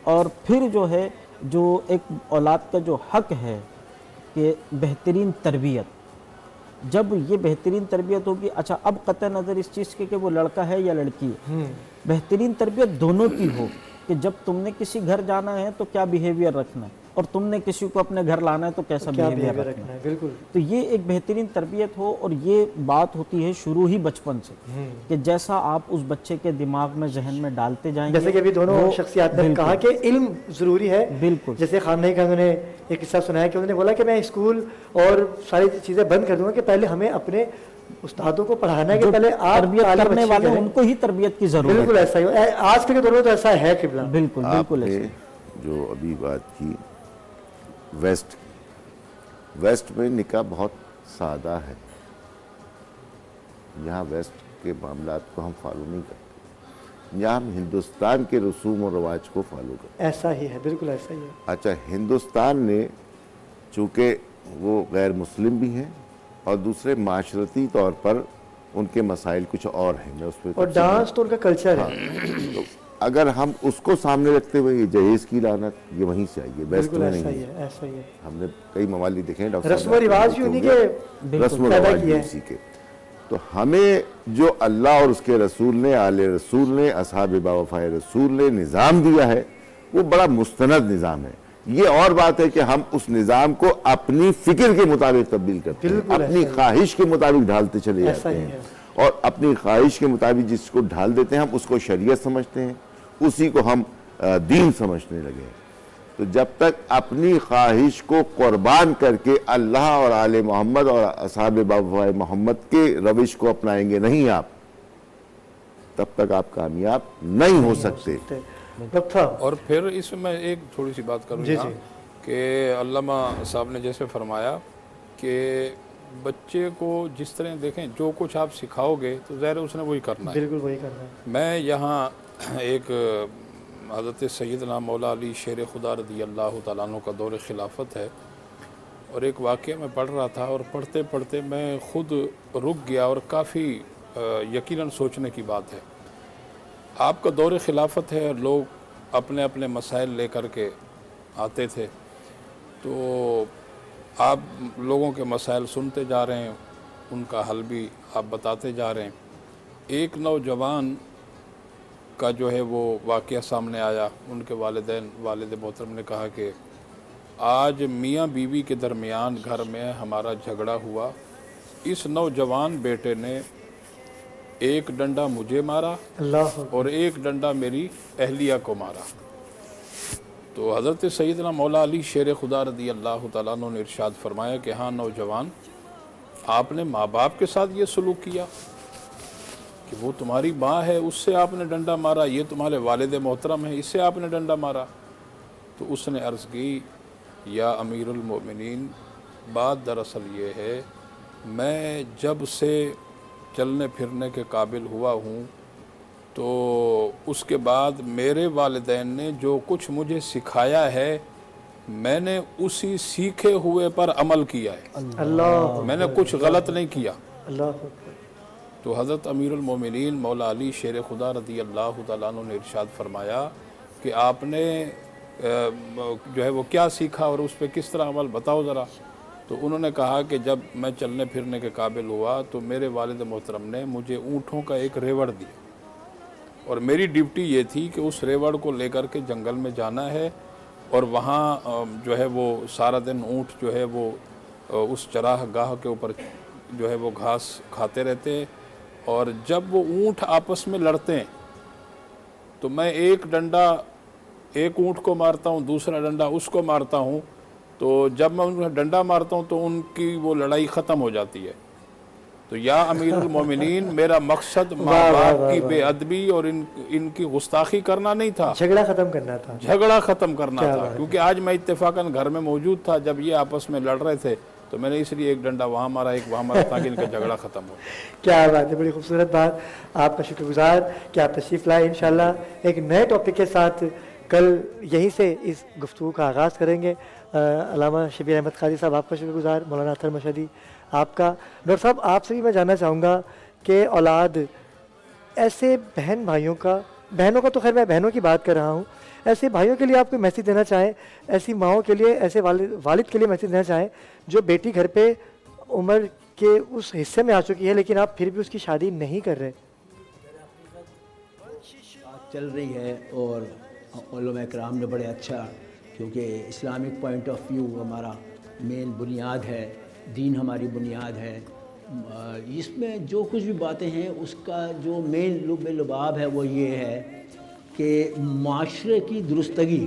اور پھر جو ہے جو ایک اولاد کا جو حق ہے کہ بہترین تربیت, جب یہ بہترین تربیت ہوگی. اچھا اب قطع نظر اس چیز کے کہ وہ لڑکا ہے یا لڑکی ہے, بہترین تربیت دونوں کی ہو کہ جب تم نے کسی گھر جانا ہے تو کیا بیہیویئر رکھنا ہے, اور تم نے کسی کو اپنے گھر لانا ہے تو کیسا بیہیویئر رکھنا ہے. بالکل. تو یہ ایک بہترین تربیت ہو, اور یہ بات ہوتی ہے شروع ہی بچپن سے کہ جیسا آپ اس بچے کے دماغ میں ذہن میں ڈالتے جائیں گے. جیسے کہ ابھی دونوں شخصیات نے کہا کہ علم ضروری ہے. بالکل. جیسے خامنہ ای کا انہوں نے ایک قصہ سنایا کہ انہوں نے بولا کہ میں اسکول اور ساری چیزیں بند کر دوں گا کہ پہلے ہمیں اپنے استادوں کو پڑھانا ہے کہ پہلے آپ تربیت کرنے والے ان کو ہی تربیت کی ضرورت ہے. بالکل ایسا ہی آج کے دور میں تو ایسا ہے قبلہ. بالکل بالکل آپ نے جو ابھی بات کی ویسٹ میں نکاح بہت سادہ ہے. یہاں ویسٹ کے معاملات کو ہم فالو نہیں کرتے, یہاں ہم ہندوستان کے رسوم و رواج کو فالو کرتے. ایسا ہی ہے, بالکل ایسا ہی ہے. اچھا ہندوستان نے چونکہ وہ غیر مسلم بھی ہیں اور دوسرے معاشرتی طور پر ان کے مسائل کچھ اور ہیں, میں اس پہ اور ڈانس تو ان کا کلچر ہے. تو اگر ہم اس کو سامنے رکھتے ہوئے یہ جہیز کی لعنت یہ وہیں سے آئی ہے, ویسٹ میں نہیں ہے. ایسا ہی ہے. ہم نے کئی ممالک دیکھے ہیں, رسم و رواج بھی انہی کے رسم و رواج بھی اسی کے. تو ہمیں جو اللہ اور اس کے رسول نے, آل رسول نے, اصحاب باوفائے رسول نے نظام دیا ہے وہ بڑا مستند نظام ہے. یہ اور بات ہے کہ ہم اس نظام کو اپنی فکر کے مطابق تبدیل کرتے ہیں, اپنی خواہش کے مطابق ڈھالتے چلے جاتے ہیں, اور اپنی خواہش کے مطابق جس کو ڈھال دیتے ہیں ہم اس کو شریعت سمجھتے ہیں, اسی کو ہم دین سمجھنے لگے ہیں. تو جب تک اپنی خواہش کو قربان کر کے اللہ اور آل محمد اور اصحاب باوفائے محمد کے روش کو اپنائیں گے نہیں آپ, تب تک آپ کامیاب نہیں ہو سکتے. اور پھر اس میں ایک تھوڑی سی بات کروں یہاں کہ علامہ صاحب نے جیسے فرمایا کہ بچے کو جس طرح دیکھیں جو کچھ آپ سکھاؤ گے تو ظاہر اس نے وہی کرنا ہے. بالکل وہی کرنا ہے. میں یہاں ایک حضرت سیدنا مولا علی شیر خدا رضی اللہ تعالیٰ عنہ کا دور خلافت ہے, اور ایک واقعہ میں پڑھ رہا تھا, اور پڑھتے پڑھتے میں خود رک گیا, اور کافی یقیناً سوچنے کی بات ہے. آپ کا دور خلافت ہے, لوگ اپنے اپنے مسائل لے کر کے آتے تھے, تو آپ لوگوں کے مسائل سنتے جا رہے ہیں, ان کا حل بھی آپ بتاتے جا رہے ہیں. ایک نوجوان کا جو ہے وہ واقعہ سامنے آیا, ان کے والد محترم نے کہا کہ آج میاں بیوی کے درمیان گھر میں ہمارا جھگڑا ہوا, اس نوجوان بیٹے نے ایک ڈنڈا مجھے مارا اور ایک ڈنڈا میری اہلیہ کو مارا. تو حضرت سیدنا مولا علی شیر خدا رضی اللہ تعالیٰ عنہ نے ارشاد فرمایا کہ ہاں نوجوان, آپ نے ماں باپ کے ساتھ یہ سلوک کیا کہ وہ تمہاری ماں ہے, اس سے آپ نے ڈنڈا مارا, یہ تمہارے والد محترم ہیں, اس سے آپ نے ڈنڈا مارا. تو اس نے عرض کی یا امیر المؤمنین, بات دراصل یہ ہے میں جب سے چلنے پھرنے کے قابل ہوا ہوں تو اس کے بعد میرے والدین نے جو کچھ مجھے سکھایا ہے میں نے اسی سیکھے ہوئے پر عمل کیا ہے، اللہ میں نے کچھ غلط نہیں کیا۔ اللہ اکبر۔ تو حضرت امیر المومنین مولا علی شیر خدا رضی اللہ تعالیٰ عنہ نے ارشاد فرمایا کہ آپ نے جو ہے وہ کیا سیکھا اور اس پہ کس طرح عمل بتاؤ ذرا۔ تو انہوں نے کہا کہ جب میں چلنے پھرنے کے قابل ہوا تو میرے والد محترم نے مجھے اونٹوں کا ایک ریوڑ دیا، اور میری ڈیوٹی یہ تھی کہ اس ریوڑ کو لے کر کے جنگل میں جانا ہے، اور وہاں جو ہے وہ سارا دن اونٹ جو ہے وہ اس چراہ گاہ کے اوپر جو ہے وہ گھاس کھاتے رہتے، اور جب وہ اونٹ آپس میں لڑتے ہیں تو میں ایک ڈنڈا ایک اونٹ کو مارتا ہوں، دوسرا ڈنڈا اس کو مارتا ہوں، تو جب میں ان کو ڈنڈا مارتا ہوں تو ان کی وہ لڑائی ختم ہو جاتی ہے۔ تو یا امیر المومنین، میرا مقصد ماں باپ کی بے ادبی اور ان کی گستاخی کرنا نہیں تھا، جھگڑا ختم کرنا تھا، جھگڑا ختم کرنا تھا، کیونکہ آج میں اتفاقاً گھر میں موجود تھا جب یہ آپس میں لڑ رہے تھے، تو میں نے اس لیے ایک ڈنڈا وہاں مارا ایک وہاں مارا تاکہ ان کا جھگڑا ختم ہو۔ کیا بات ہے، بڑی خوبصورت بات۔ آپ کا شکر گزار کہ آپ تشریف لائے۔ انشاءاللہ ایک نئے ٹاپک کے ساتھ کل یہیں سے اس گفتگو کا آغاز کریں گے۔ علامہ شبیر احمد قاضی صاحب آپ کا شکر گزار، مولانا اطہر مشہدی آپ کا۔ ڈاکٹر صاحب آپ سے بھی میں جاننا چاہوں گا کہ اولاد ایسے بہن بھائیوں کا، بہنوں کا تو خیر میں بہنوں کی بات کر رہا ہوں، ایسے بھائیوں کے لیے آپ کوئی میسیج دینا چاہیں، ایسی ماؤں کے لیے، ایسے والد کے لیے میسیج دینا چاہیں جو بیٹی گھر پہ عمر کے اس حصے میں آ چکی ہے لیکن آپ پھر بھی اس کی شادی نہیں کر رہے؟ بات چل رہی ہے اور علماء کرام نے بڑے اچھا، کیونکہ اسلامک پوائنٹ آف ویو ہمارا مین بنیاد ہے، دین ہماری بنیاد ہے، اس میں جو کچھ بھی باتیں ہیں اس کا جو مین لب لباب ہے وہ یہ ہے کہ معاشرے کی درستگی،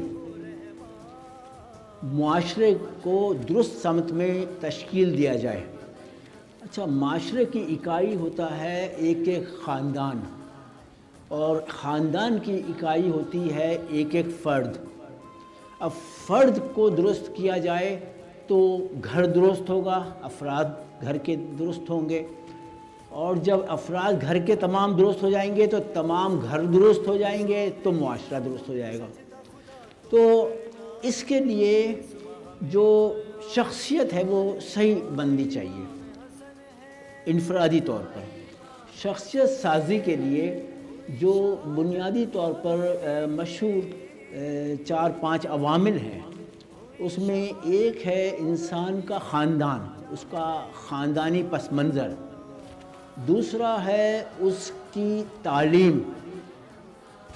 معاشرے کو درست سمت میں تشکیل دیا جائے۔ اچھا، معاشرے کی اکائی ہوتا ہے ایک ایک خاندان، اور خاندان کی اکائی ہوتی ہے ایک ایک فرد۔ اب فرد کو درست کیا جائے تو گھر درست ہوگا، افراد گھر کے درست ہوں گے، اور جب افراد گھر کے تمام درست ہو جائیں گے تو تمام گھر درست ہو جائیں گے تو معاشرہ درست ہو جائے گا۔ تو اس کے لیے جو شخصیت ہے وہ صحیح بننی چاہیے۔ انفرادی طور پر شخصیت سازی کے لیے جو بنیادی طور پر مشہور 4-5 عوامل ہیں، اس میں ایک ہے انسان کا خاندان، اس کا خاندانی پس منظر، دوسرا ہے اس کی تعلیم،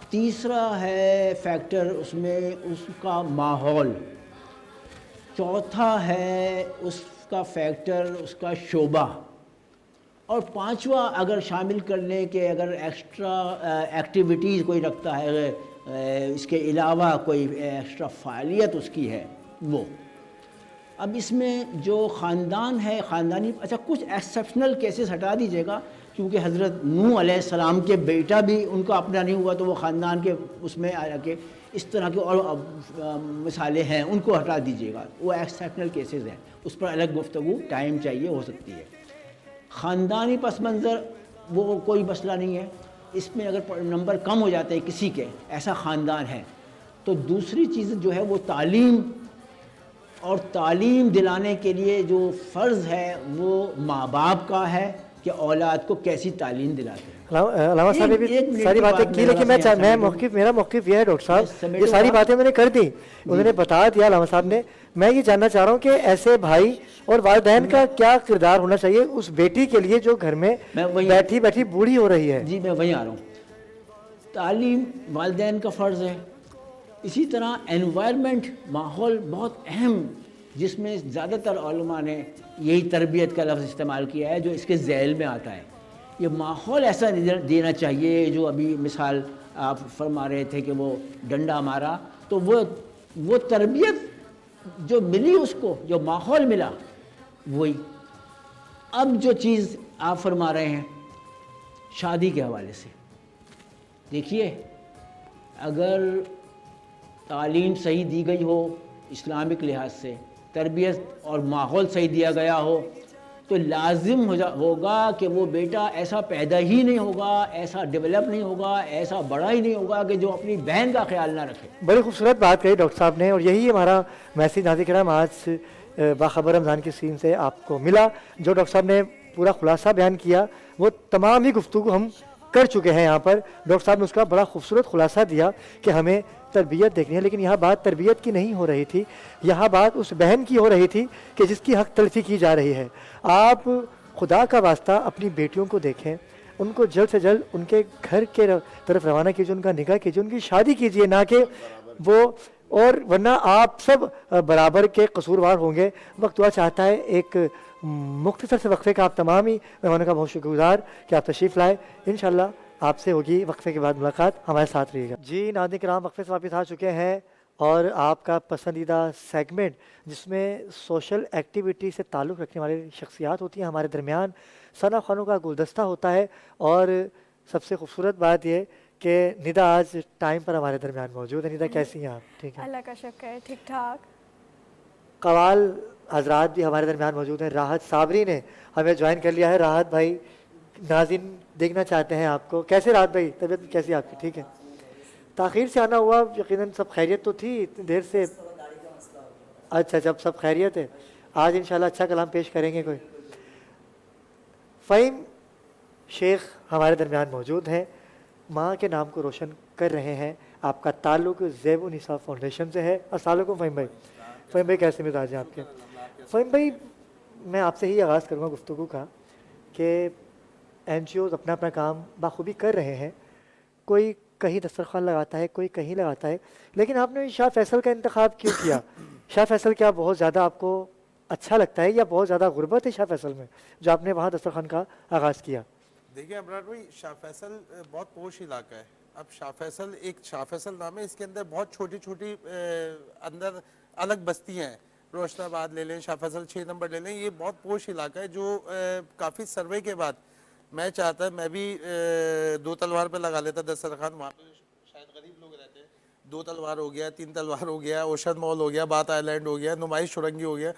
تیسرا ہے فیکٹر اس میں اس کا ماحول، چوتھا ہے اس کا فیکٹر اس کا شعبہ، اور پانچواں اگر شامل کر لیں کہ اگر ایکسٹرا ایکٹیویٹیز کوئی رکھتا ہے، اس کے علاوہ کوئی ایکسٹرا فعالیت اس کی ہے وہ۔ اب اس میں جو خاندان ہے، خاندانی، اچھا کچھ ایکسیپشنل کیسز ہٹا دیجیے گا، کیونکہ حضرت نوح علیہ السلام کے بیٹا بھی ان کا اپنا نہیں ہوا تو وہ خاندان کے اس میں آ کے اس طرح کے اور مثالیں ہیں، ان کو ہٹا دیجیے گا، وہ ایکسیپشنل کیسز ہیں، اس پر الگ گفتگو ٹائم چاہیے، ہو سکتی ہے۔ خاندانی پس منظر وہ کوئی مسئلہ نہیں ہے، اس میں اگر نمبر کم ہو جاتے ہیں کسی کے، ایسا خاندان ہے، تو دوسری چیز جو ہے وہ تعلیم، اور تعلیم دلانے کے لیے جو فرض ہے وہ ماں باپ کا ہے کہ اولاد کو کیسی تعلیم دلاتے ہیں۔ علامہ صاحب نے بھی ساری باتیں کی، لیکن میرا موقف یہ ہے ڈاکٹر صاحب، یہ ساری باتیں میں نے کر دی، انہوں نے بتا دیا علامہ صاحب نے، میں یہ جاننا چاہ رہا ہوں کہ ایسے بھائی اور والدین کا کیا کردار ہونا چاہیے اس بیٹی کے لیے جو گھر میں بیٹھی بیٹھی بوڑھی ہو رہی ہے؟ جی میں وہیں آ رہا ہوں۔ تعلیم والدین کا فرض ہے، اسی طرح انوائرمنٹ، ماحول بہت اہم، جس میں زیادہ تر علماء نے یہی تربیت کا لفظ استعمال کیا ہے جو اس کے ذیل میں آتا ہے۔ یہ ماحول ایسا دینا چاہیے، جو ابھی مثال آپ فرما رہے تھے کہ وہ ڈنڈا مارا، تو وہ تربیت جو ملی اس کو، جو ماحول ملا وہی۔ اب جو چیز آپ فرما رہے ہیں شادی کے حوالے سے، دیکھیے اگر تعلیم صحیح دی گئی ہو اسلامک لحاظ سے، تربیت اور ماحول صحیح دیا گیا ہو، تو لازم ہوگا کہ وہ بیٹا ایسا پیدا ہی نہیں ہوگا، ایسا ڈیولپ نہیں ہوگا، ایسا بڑا ہی نہیں ہوگا کہ جو اپنی بہن کا خیال نہ رکھے۔ بڑی خوبصورت بات کہی ڈاکٹر صاحب نے، اور یہی ہمارا میسیج ناظرین کرام آج باخبر رمضان کی سین سے آپ کو ملا۔ جو ڈاکٹر صاحب نے پورا خلاصہ بیان کیا وہ تمام ہی گفتگو ہم کر چکے ہیں یہاں پر۔ ڈاکٹر صاحب نے اس کا بڑا خوبصورت خلاصہ دیا کہ ہمیں تربیت دیکھنی ہے، لیکن یہاں بات تربیت کی نہیں ہو رہی تھی، یہاں بات اس بہن کی ہو رہی تھی کہ جس کی حق تلفی کی جا رہی ہے۔ آپ خدا کا واسطہ اپنی بیٹیوں کو دیکھیں، ان کو جلد سے جلد ان کے گھر کے طرف روانہ کیجیے، ان کا نکاح کیجیے، ان کی شادی کیجیے، نہ کہ وہ، اور ورنہ آپ سب برابر کے قصوروار ہوں گے۔ وقت ہوا چاہتا ہے ایک مختصر سے وقفے کا، آپ تمام ہی مہمانوں کا بہت شکر گزار کہ آپ تشریف لائے۔ انشاءاللہ آپ سے ہوگی وقفے کے بعد ملاقات، ہمارے ساتھ رہیے گا۔ جی ناظرین کرام، وقفے سے واپس آ چکے ہیں اور آپ کا پسندیدہ سیگمنٹ جس میں سوشل ایکٹیویٹی سے تعلق رکھنے والی شخصیات ہوتی ہیں ہمارے درمیان، ثنا خوانوں کا گلدستہ ہوتا ہے، اور سب سے خوبصورت بات یہ کہ ندا آج ٹائم پر ہمارے درمیان موجود ہے۔ ندا کیسی ہیں آپ؟ ٹھیک ہے، اللہ کا شکر ہے، ٹھیک ٹھاک۔ قوال حضرات بھی ہمارے درمیان موجود ہیں۔ راحت صابری نے ہمیں جوائن کر لیا ہے۔ راحت بھائی، ناظرین دیکھنا چاہتے ہیں آپ کو، کیسے راحت بھائی؟ طبیعت کیسی آپ کی؟ ٹھیک ہے، تاخیر سے آنا ہوا، یقیناً سب خیریت تو تھی اتنی دیر سے؟ اچھا، جب سب خیریت ہے، آج انشاءاللہ اچھا کلام پیش کریں گے کوئی۔ فہیم شیخ ہمارے درمیان موجود ہیں، ماں کے نام کو روشن کر رہے ہیں۔ آپ کا تعلق زیب النساء فاؤنڈیشن سے ہے۔ السلام علیکم فہیم بھائی۔ فہیم بھائی کیسے مزاج ہیں آپ کے؟ فہیم بھائی، میں آپ سے ہی آغاز کروں گا گفتگو کا کہ این جی اوز اپنا کام بخوبی کر رہے ہیں، کوئی کہیں دسترخوان لگاتا ہے، کوئی کہیں لگاتا ہے، لیکن آپ نے شاہ فیصل کا انتخاب کیوں کیا؟ شاہ فیصل کیا بہت زیادہ آپ کو اچھا لگتا ہے یا بہت زیادہ غربت ہے شاہ فیصل میں جو آپ نے وہاں دسترخوان کا آغاز کیا؟ دیکھیں ابرار بھائی، شاہ فیصل بہت پوش علاقہ ہے۔ اب شاہ فیصل ایک شاہ فیصل نام ہے، اس کے اندر بہت چھوٹی چھوٹی اندر الگ بستیاں ہیں۔ روشن آباد لے لیں، شاہ فیصل 6 نمبر لے لیں، یہ بہت پوش علاقہ ہے جو کافی سروے کے بعد میں چاہتا ہے میں بھی 2 تلوار پہ لگا لیتا دسترخوان۔ وہاں پہ شاید غریب لوگ رہتے ہیں، 2 تلوار ہو گیا، 3 تلوار ہو گیا، اوشن مال ہو گیا، بات آئی لینڈ ہو گیا، نمائش شرنگی ہو گیا۔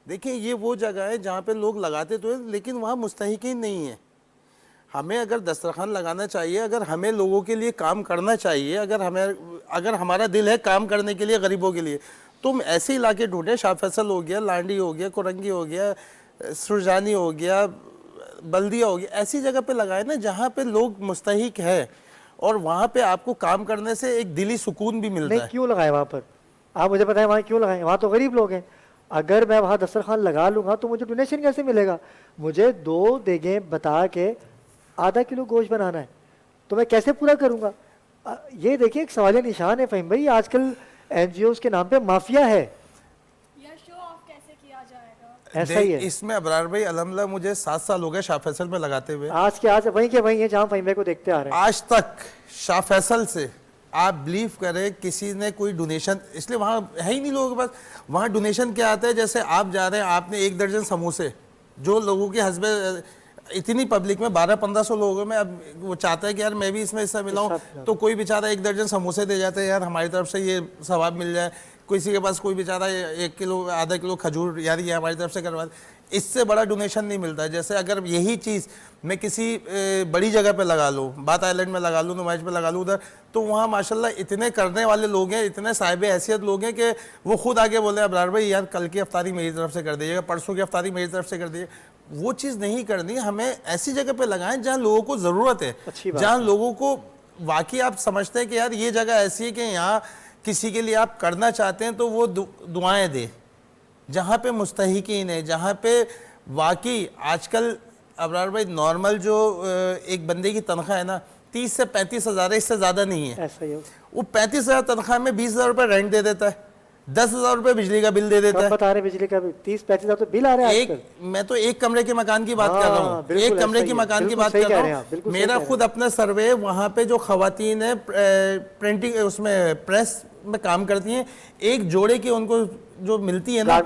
دیکھیں یہ وہ جگہ ہے جہاں پہ لوگ لگاتے تو ہیں لیکن وہاں مستحقین نہیں ہیں۔ ہمیں اگر دسترخوان لگانا چاہیے، اگر ہمیں لوگوں کے لیے کام کرنا چاہیے، اگر ہمارا دل ہے کام کرنے کے لیے غریبوں کے لیے، تو ہم ایسے علاقے ڈھونڈیں۔ شاہ فیصل ہو گیا، لانڈی ہو گیا، کرنگی ہو گیا، سرجانی ہو گیا، بلدیہ ہو گیا، ایسی جگہ پہ لگائیں نا جہاں پہ لوگ مستحق ہے، اور وہاں پہ آپ کو کام کرنے سے ایک دلی سکون بھی ملتا ہے۔ نہیں، کیوں لگائیں وہاں پر؟ آپ مجھے بتائیں وہاں کیوں لگائیں؟ وہاں تو غریب لوگ ہیں۔ اگر میں وہاں دسترخوان لگا لوں گا تو مجھے ڈونیشن کیسے ملے گا؟ مجھے 2 دیگیں بتا کے ½ کلو گوشت بنانا ہے تو میں کیسے پورا کروں گا؟ یہ دیکھیں ایک سوالیہ نشان ہے فہیم بھائی، آج کل این جی اوز کے نام پہ مافیا ہے، شو آف کیسے کیا جائے گا؟ ایسا ہی ہے۔ اس میں ابرار بھائی الحمدللہ مجھے 7 سال ہو گئے شاہ فیصل میں لگاتے ہوئے۔ آج کے آج وہیں کے وہیں ہیں جہاں فہیم بھائی کو دیکھتے آ رہے ہیں۔ آج تک شاہ فیصل سے آپ بلیو کریں کسی نے کوئی ڈونیشن، اس لیے وہاں ہے ہی نہیں لوگوں کے پاس۔ وہاں ڈونیشن کیا آتا ہے؟ جیسے آپ جا رہے ہیں، آپ نے 1 درجن سموسے، جو لوگوں کے حسب اتنی پبلک میں 1200-1500 لوگوں میں، اب وہ چاہتا ہے کہ یار میں بھی اس میں حصہ ملاؤں، تو کوئی بیچارہ 1 درجن سموسے دے جاتے ہیں، یار ہماری طرف سے یہ ثواب مل جائے۔ کسی کے پاس کوئی بیچارہ 1 کلو ½ کلو کھجور، یار یہ ہماری طرف سے کروا دے۔ اس سے بڑا ڈونیشن نہیں ملتا۔ جیسے اگر یہی چیز میں کسی بڑی جگہ پہ لگا لوں، بات آئی لینڈ میں لگا لوں، نمائش پہ لگا لوں ادھر، تو وہاں ماشاءاللہ اتنے کرنے والے لوگ ہیں، اتنے صاحب حیثیت لوگ ہیں کہ وہ خود آگے بولے ابرار بھائی یار کل کی افطاری میری طرف سے کر دیجیے گا، پرسوں کی افطاری میری طرف سے کر دیجیے۔ وہ چیز نہیں کرنی، ہمیں ایسی جگہ پہ لگائیں جہاں لوگوں کو ضرورت ہے، جہاں لوگوں کو واقعی آپ سمجھتے ہیں کہ یار یہ جگہ ایسی ہے کہ یہاں کسی کے لیے آپ کرنا چاہتے ہیں تو وہ دعائیں دیں، جہاں پہ مستحقین ہے، جہاں پہ واقعی آج کل ابرار بھائی نارمل جو ایک بندے کی تنخواہ ہے نا 30 سے 35 ہزار ہے، اس سے زیادہ نہیں ہے۔ ایسا ہی ہے۔ وہ 35 ہزار تنخواہ میں 20 ہزار روپے رینٹ دے دیتا ہے، 10 ہزار روپے بجلی کا بل دے دیتا ہے۔ بتا رہے بجلی کا بھی 30-35 ہزار تو بل آ رہا ہے۔ میں تو 1 کمرے کے مکان کی بات کر رہا ہوں، 1 کمرے کے مکان کی بات کر رہا ہوں۔ میرا خود اپنا سروے، وہاں پہ جو خواتین ہیں پرنٹنگ اس میں پریس میں کام کرتی ہیں، 1 جوڑے کی ان کو جو ملتی ہے نا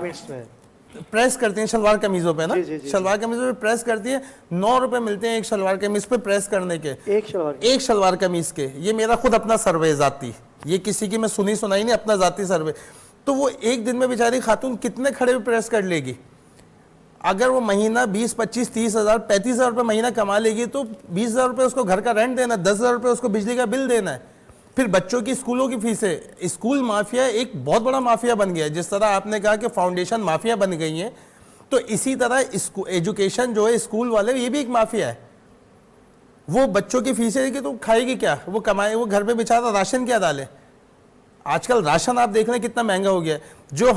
پریس کرتی ہیں شلوار قمیضوں پہ نا، شلوار قمیضوں پہ پریس کرتی ہیں، 9 روپے ملتے ہیں 1 شلوار قمیض پہ پریس کرنے کے، 1 شلوار قمیض کے۔ یہ میرا خود اپنا سروے ذاتی، یہ کسی کی میں سنائی نہیں، اپنا ذاتی سروے۔ تو وہ 1 دن میں بیچاری خاتون کتنے کھڑے ہوئے پریس کر لے گی؟ اگر وہ مہینہ 20 25 30 ہزار 35 ہزار روپے مہینہ کما لے گی تو 20 ہزار روپے اس کو گھر کا رینٹ دینا ہے, 10 ہزار روپے اس کو بجلی کا بل دینا ہے, پھر بچوں کی اسکولوں کی فیسیں. اسکول مافیا ایک بہت بڑا مافیا بن گیا ہے. جس طرح آپ نے کہا کہ فاؤنڈیشن مافیا بن گئی ہیں, تو اسی طرح ایجوکیشن جو ہے اسکول والے یہ بھی ایک مافیا ہے. وہ بچوں کی فیسیں کہ تو کھائے گی کیا, وہ کمائے, وہ گھر پہ بیچارہ راشن کیا ڈالے. آج کل راشن آپ دیکھ رہے ہیں کتنا مہنگا ہو گیا ہے. جو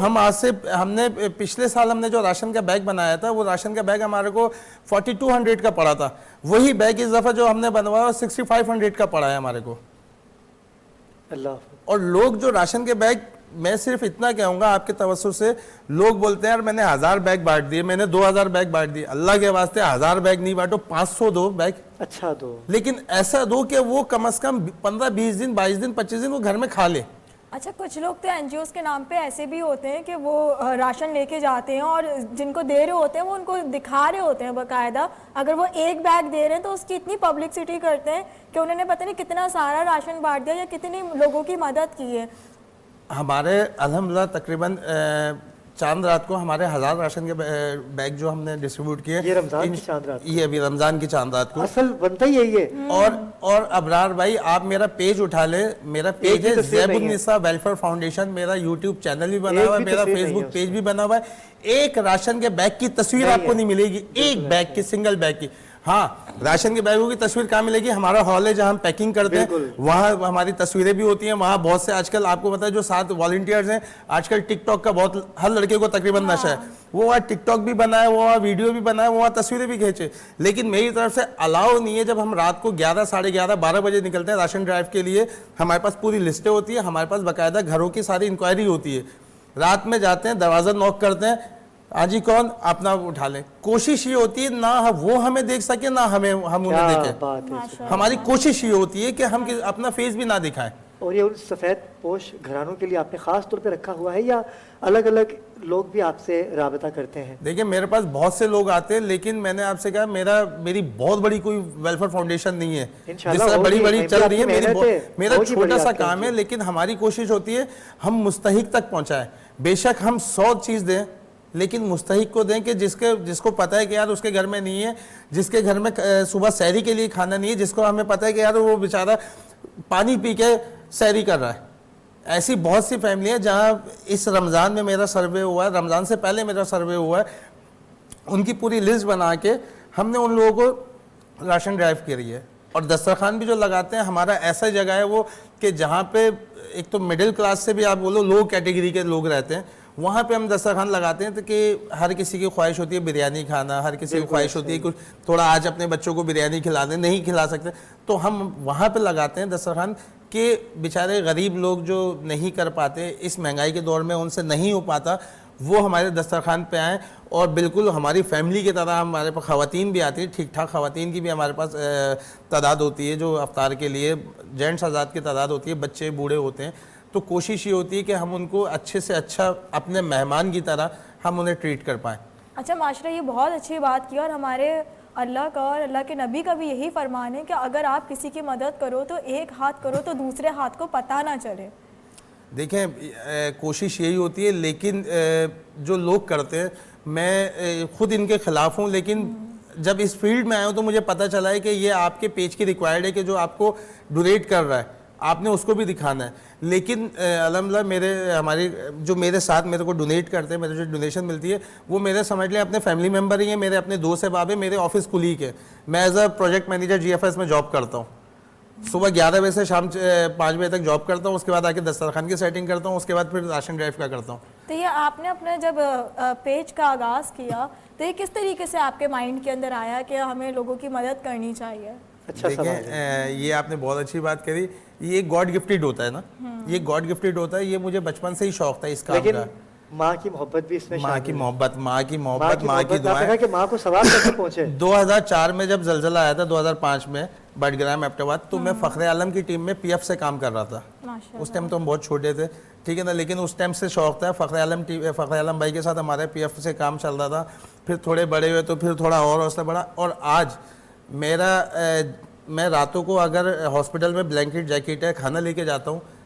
ہم نے پچھلے سال ہم نے جو راشن کا بیگ بنایا تھا, وہ راشن کا بیگ ہمارے کو 4200 کا پڑا تھا. وہی بیگ اس دفعہ جو ہم نے بنوایا 6500 کا پڑا ہے ہمارے کو. اللہ. اور لوگ جو راشن کے بیگ, میں صرف اتنا کہوں گا آپ کے توسط سے, لوگ بولتے ہیں یار میں نے 1000 بیگ بانٹ دیے, میں نے 2000 بیگ بانٹ دیے. اللہ کے واسطے 1000 بیگ نہیں بانٹو, 500 دو بیگ. اچھا دو, لیکن ایسا دو کہ وہ کم از کم 15 20 دن 22 دن 25 دن وہ گھر میں کھا لے. اچھا کچھ لوگ تو این جی اوز کے نام پہ ایسے بھی ہوتے ہیں کہ وہ راشن لے کے جاتے ہیں اور جن کو دے رہے ہوتے ہیں وہ ان کو دکھا رہے ہوتے ہیں باقاعدہ. اگر وہ ایک بیگ دے رہے ہیں تو اس کی اتنی پبلکسٹی کرتے ہیں کہ انہوں نے پتہ نہیں کتنا سارا راشن بانٹ دیا یا کتنی لوگوں کی مدد کی ہے. ہمارے الحمدللہ تقریباً چاند رات کو ہمارے 1000 راشن کے بیگ جو ہم نے ڈسٹریبیوٹ کیے. یہ رمضان کی چاند رات, یہ ابھی رمضان کی چاند رات کو. اصل بنتا ہی یہی ہے. اور ابرار بھائی آپ میرا پیج اٹھا لیں, میرا پیج ہے زیب النساء ویلفیئر فاؤنڈیشن. میرا یوٹیوب چینل بھی بنا ہوا ہے, میرا فیس بک پیج بھی بنا ہوا ہے. ایک راشن کے بیگ کی تصویر آپ کو نہیں ملے گی, ایک بیگ کی, سنگل بیگ کی. ہاں راشن کے بیگوں کی تصویر کہاں ملے گی, ہمارا ہال ہے جہاں ہم پیکنگ کرتے ہیں, وہاں ہماری تصویریں بھی ہوتی ہیں. وہاں بہت سے آج کل آپ کو پتا ہے جو 7 والنٹیئرز ہیں, آج کل ٹک ٹاک کا بہت, ہر لڑکے کو تقریباً نشہ ہے. وہ وہاں ٹک ٹاک بھی بنا ہے, وہ وہاں ویڈیو بھی بنا ہے, وہ وہاں تصویریں بھی کھینچے. لیکن میری طرف سے الاؤ نہیں ہے. جب ہم رات کو 11 ساڑھے 11 12 بجے نکلتے ہیں راشن ڈرائیو کے لیے, ہمارے پاس پوری لسٹیں ہوتی ہیں, ہمارے پاس باقاعدہ گھروں کی ساری انکوائری ہوتی ہے. رات میں جاتے ہیں, دروازہ نوک کرتے ہیں, ہاں جی کون, اپنا اٹھا لیں. کوشش یہ ہوتی ہے نہ وہ ہمیں دیکھ سکے نہ ہم انہیں دیکھیں. ہماری کوشش یہ ہوتی ہے کہ ہم اپنا فیس بھی نہ دکھائیں. اور یہ ان سفید پوش گھرانوں کے لیے آپ نے خاص طور پہ رکھا ہوا ہے یا الگ الگ لوگ بھی آپ سے رابطہ کرتے ہیں؟ دیکھیں میرے پاس بہت سے لوگ آتے ہیں, لیکن میں نے آپ سے کہا میری بہت بڑی کوئی ویلفیئر فاؤنڈیشن نہیں ہے جس طرح بڑی چل رہی ہے. میرا چھوٹا سا کام ہے, لیکن ہماری کوشش ہوتی ہے ہم مستحق تک پہنچائیں. بے شک ہم 100 چیز دیں, لیکن مستحق کو دیں کہ جس کو پتہ ہے کہ یار اس کے گھر میں نہیں ہے, جس کے گھر میں صبح سحری کے لیے کھانا نہیں ہے, جس کو ہمیں پتہ ہے کہ یار وہ بیچارہ پانی پی کے سحری کر رہا ہے. ایسی بہت سی فیملی ہیں جہاں اس رمضان میں میرا سروے ہوا ہے, رمضان سے پہلے میرا سروے ہوا ہے, ان کی پوری لسٹ بنا کے ہم نے ان لوگوں کو راشن ڈرائیو کری ہے. اور دسترخوان بھی جو لگاتے ہیں ہمارا ایسا جگہ ہے وہ کہ جہاں پہ ایک تو مڈل کلاس سے بھی آپ بولو لو کیٹیگری کے لوگ رہتے ہیں, وہاں پہ ہم دسترخوان لگاتے ہیں کہ ہر کسی کی خواہش ہوتی ہے بریانی کھانا, ہر کسی کی خواہش ہوتی ہے کچھ تھوڑا آج اپنے بچوں کو بریانی کھلا دیں, نہیں کھلا سکتے تو ہم وہاں پہ لگاتے ہیں دسترخوان کہ بیچارے غریب لوگ جو نہیں کر پاتے اس مہنگائی کے دور میں, ان سے نہیں ہو پاتا, وہ ہمارے دسترخوان پہ آئیں. اور بالکل ہماری فیملی کی طرح ہمارے پاس خواتین بھی آتی ہیں, ٹھیک ٹھاک خواتین کی بھی ہمارے پاس تعداد ہوتی ہے جو افطار کے لیے, جینٹس آزاد کی تعداد ہوتی ہے, بچے بوڑھے ہوتے ہیں. تو کوشش یہ ہوتی ہے کہ ہم ان کو اچھے سے اچھا اپنے مہمان کی طرح ہم انہیں ٹریٹ کر پائیں. اچھا معاشرہ یہ بہت اچھی بات کی, اور ہمارے اللہ کا اور اللہ کے نبی کا بھی یہی فرمان ہے کہ اگر آپ کسی کی مدد کرو تو ایک ہاتھ کرو تو دوسرے ہاتھ کو پتہ نہ چلے. دیکھیں کوشش یہی ہوتی ہے, لیکن جو لوگ کرتے ہیں, میں خود ان کے خلاف ہوں, لیکن جب اس فیلڈ میں آیا ہوں تو مجھے پتہ چلا ہے کہ یہ آپ کے پیج کی ریکوائرڈ ہے کہ جو آپ کو ڈونیٹ کر رہا ہے آپ نے اس کو بھی دکھانا ہے. لیکن الحمدللہ ہماری جو میرے ساتھ میرے کو ڈونیٹ کرتے ہیں, میرے جو ڈونیشن ملتی ہے وہ میرے سمجھ لیں اپنے فیملی ممبر ہی ہیں, میرے اپنے دوست احباب ہیں, میرے آفس کولیگ ہیں. میں as a project manager GFS میں جاب کرتا ہوں, صبح 11 بجے سے شام 5 بجے تک جاب کرتا ہوں, اس کے بعد آ کے دسترخوان کی سیٹنگ کرتا ہوں, اس کے بعد پھر راشن ڈرائیو کا کرتا ہوں. تو یہ آپ نے اپنا جب پیج کا آغاز کیا تو یہ کس طریقے سے آپ کے مائنڈ کے اندر آیا کہ ہمیں لوگوں کی مدد کرنی چاہیے؟ دیکھیں یہ آپ نے بہت اچھی بات کری, یہ گاڈ گفٹڈ ہوتا ہے نا, یہ گاڈ گفٹڈ ہوتا ہے. یہ مجھے بچپن سے ہی شوق تھا اس کام کا. ماں کی محبت بھی اس میں, ماں کی محبت, ماں کی دعائیں کہ ماں کو ثواب کیسے پہنچے. 2004 میں جب زلزلہ آیا تھا 2005 میں بٹگرام ایبٹاباد, تو میں فخر عالم کی ٹیم میں PF سے کام کر رہا تھا. اس ٹائم تو ہم بہت چھوٹے تھے, ٹھیک ہے نا, لیکن اس ٹائم سے شوق تھا. فخر عالم بھائی کے ساتھ ہمارے PF سے کام چل رہا تھا. پھر تھوڑے بڑے ہوئے تو پھر تھوڑا اور حوصلہ بڑھا, اور آج میں راتوں کو اگر ہاسپٹل میں بلینکٹ جیکٹ ہے کھانا لے کے جاتا ہوں,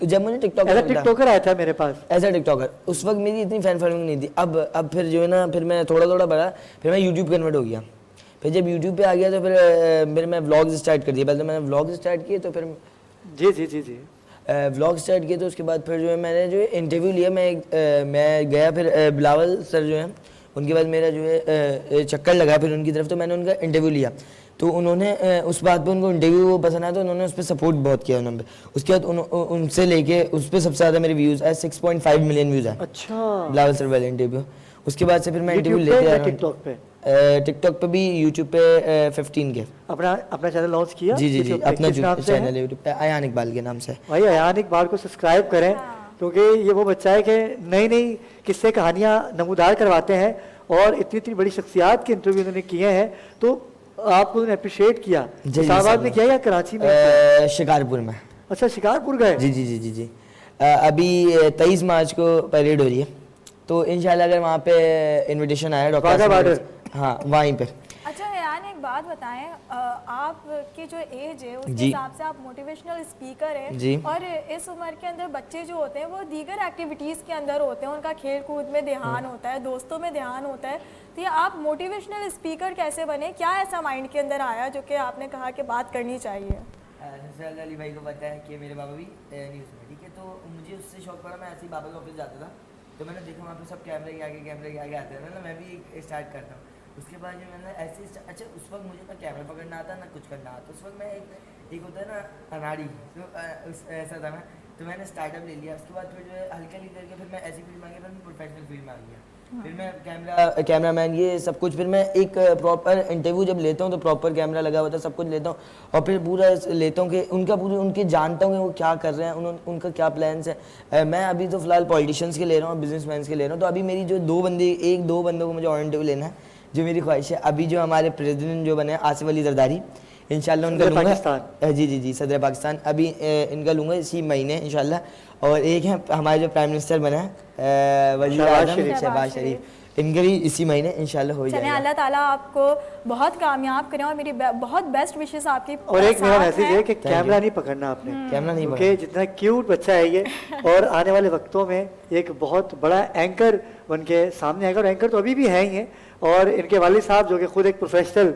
جب مجھے TikTok as a TikToker آیا تھا میرے پاس. ایز اے ٹک ٹاکر اس وقت میری اتنی فین فالوئنگ نہیں تھی. اب پھر جو ہے نا پھر میں تھوڑا بڑھا, پھر میں یوٹیوب کنورٹ ہو گیا. پھر جب یوٹیوب پہ آ گیا تو پھر میں ولاگز اسٹارٹ کر دیا. پہلے تو میں نے ولاگز اسٹارٹ کیے تو پھر جی ولاگ اسٹارٹ کیے تو اس کے بعد پھر جو ہے میں نے جو ہے انٹرویو لیا. میں گیا پھر بلاول سر جو ہیں ان کے بعد میرا جو ہے چکر لگا پھر ان کی طرف, تو میں نے ان کا انٹرویو لیا. تو انہوں نے اس بات پہ ان کو انٹرویو پسند آیا تو انہوں نے اس پہ سپورٹ بہت کیا انہوں نے. اس کے بعد ان سے لے کے اس پہ سب سے زیادہ میرے ویوز آئے, 6.5 ملین ویوز آئے. اچھا بلاول سر والے انٹرویو. اس کے بعد سے پھر میں انٹرویو لیتے آ ٹک ٹاک پہ, ٹک ٹاک پہ بھی, یوٹیوب پہ 15 کے. اپنا چینل لانچ کیا. جی اپنا چینل ہے یوٹیوب پہ ایان اقبال کے نام سے. بھائی ایان اقبال کو سبسکرائب کریں کیونکہ یہ وہ بچہ ہے کہ نئی قصے کہانیاں نمودار کرواتے ہیں اور اتنی بڑی شخصیات کے انٹرویو انہوں نے کیے ہیں. تو آپ کو اپریشیٹ کیا. اسلام آباد میں کیا یا کراچی میں؟ شکارپور میں. اچھا شکارپور گئے. جی ابھی 23 مارچ کو پیریڈ ہو رہی ہے تو انشاءاللہ اگر وہاں پہ انویٹیشن آیا ڈاکٹر, ہاں وہیں پہ. اچھا ایان ایک بات بتائیں, آپ کی جو ایج ہے اس کے حساب سے آپ موٹیویشنل اسپیکر ہیں اور اس عمر کے اندر بچے جو ہوتے ہیں وہ دیگر ایکٹیویٹیز کے اندر ہوتے ہیں, ان کا کھیل کود میں دھیان ہوتا ہے, دوستوں میں دھیان ہوتا ہے. تو یہ آپ موٹیویشنل اسپیکر کیسے بنے, کیا ایسا مائنڈ کے اندر آیا جو کہ آپ نے کہا کہ بات کرنی چاہیے؟ علی بھائی کو پتہ ہے کہ میرے بابا بھی نیوز میں, ٹھیک ہے, تو مجھے اس سے شوق پڑا. میں ایسے ہی بابا کے آفس جاتا تھا تو میں نے دیکھا وہاں پہ سب کیمرے کے آگے آتے ہیں نا, میں بھی اسٹارٹ کرتا ہوں. اس کے بعد جو میں نے ایسے اچھا اس وقت مجھے نہ کیمرہ پکڑنا آتا نہ کچھ کرنا آتا. اس وقت میں ایک ہوتا ہے نا اناڑی, تو ایسا تھا میں, تو میں نے اسٹارٹ اپ لے لیا. اس کے بعد پھر جو ہے ہلکا کر کے پھر میں ایسی فیلڈ میں آ گیا, پھر میں پروفیشنل فیلڈ میں آ گیا. پھر میں کیمرہ مین یہ سب کچھ, پھر میں ایک پراپر انٹرویو جب لیتا ہوں تو پراپر کیمرہ لگا ہوا تھا, سب کچھ لیتا ہوں اور پھر پورا لیتا ہوں کہ ان کے جانتا ہوں کہ وہ کیا کر رہے ہیں, ان کا کیا پلانس ہے. میں ابھی تو فی الحال پولیٹیشینس کے لے رہا ہوں, بزنس مینس کے لے رہا ہوں. تو ابھی میری جو دو بندوں کو مجھے اور انٹرویو لینا ہے, جو میری خواہش ہے. ابھی جو ہمارے پریزیڈنٹ جو بنے آصف علی زرداری, انشاءاللہ ان کا لوں گا. جی صدر پاکستان, ابھی ان کا لوں گا اسی مہینے انشاءاللہ. اور ایک ہے ہمارے جو پرائم منسٹر بنے ہیں وزیر اعظم شہباز شریف, ان کے بھی اسی مہینے انشاءاللہ ہو جائے گا. اللہ تعالیٰ آپ کو بہت کامیاب کریں اور میری بہت بیسٹ وشز آپ کی. اور ایک میرا میسیج ہے کہ کیمرہ نہیں پکڑنا آپ نے, کیمرہ نہیں کیونکہ جتنا کیوٹ بچہ ہے یہ اور آنے والے وقتوں میں ایک بہت بڑا اینکر بن کے سامنے آئے گا. اور اینکر تو ابھی بھی ہے ہی ہیں, اور ان کے والد صاحب جو کہ خود ایک پروفیشنل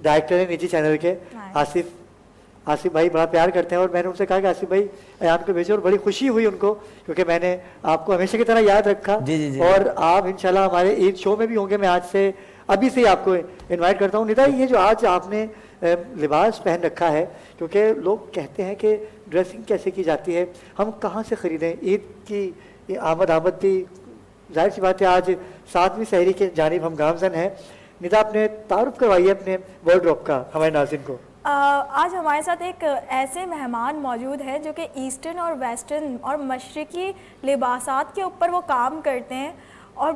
ڈائریکٹر ہیں نجی چینل کے, آصف بھائی بڑا پیار کرتے ہیں. اور میں نے ان سے کہا کہ آصف بھائی ایان کو بھیجو, اور بڑی خوشی ہوئی ان کو کیونکہ میں نے آپ کو ہمیشہ کی طرح یاد رکھا. اور آپ انشاءاللہ ہمارے عید شو میں بھی ہوں گے. میں آج سے ابھی سے آپ کو انوائٹ کرتا ہوں. ندا یہ جو آج آپ نے لباس پہن رکھا ہے, کیونکہ لوگ کہتے ہیں کہ ڈریسنگ کیسے کی جاتی ہے, ہم کہاں سے خریدیں؟ عید کی آمد بھی ظاہر سی بات ہے, آج 7ویں سحری کے جانب ہم گامزن ہیں. ندا اپنے تعارف کروائیے اپنے وارڈروب کا ہمارے ناظرین کو. آج ہمارے ساتھ ایک ایسے مہمان موجود ہے جو کہ ایسٹرن اور ویسٹرن اور مشرقی لباسات کے اوپر وہ کام کرتے ہیں اور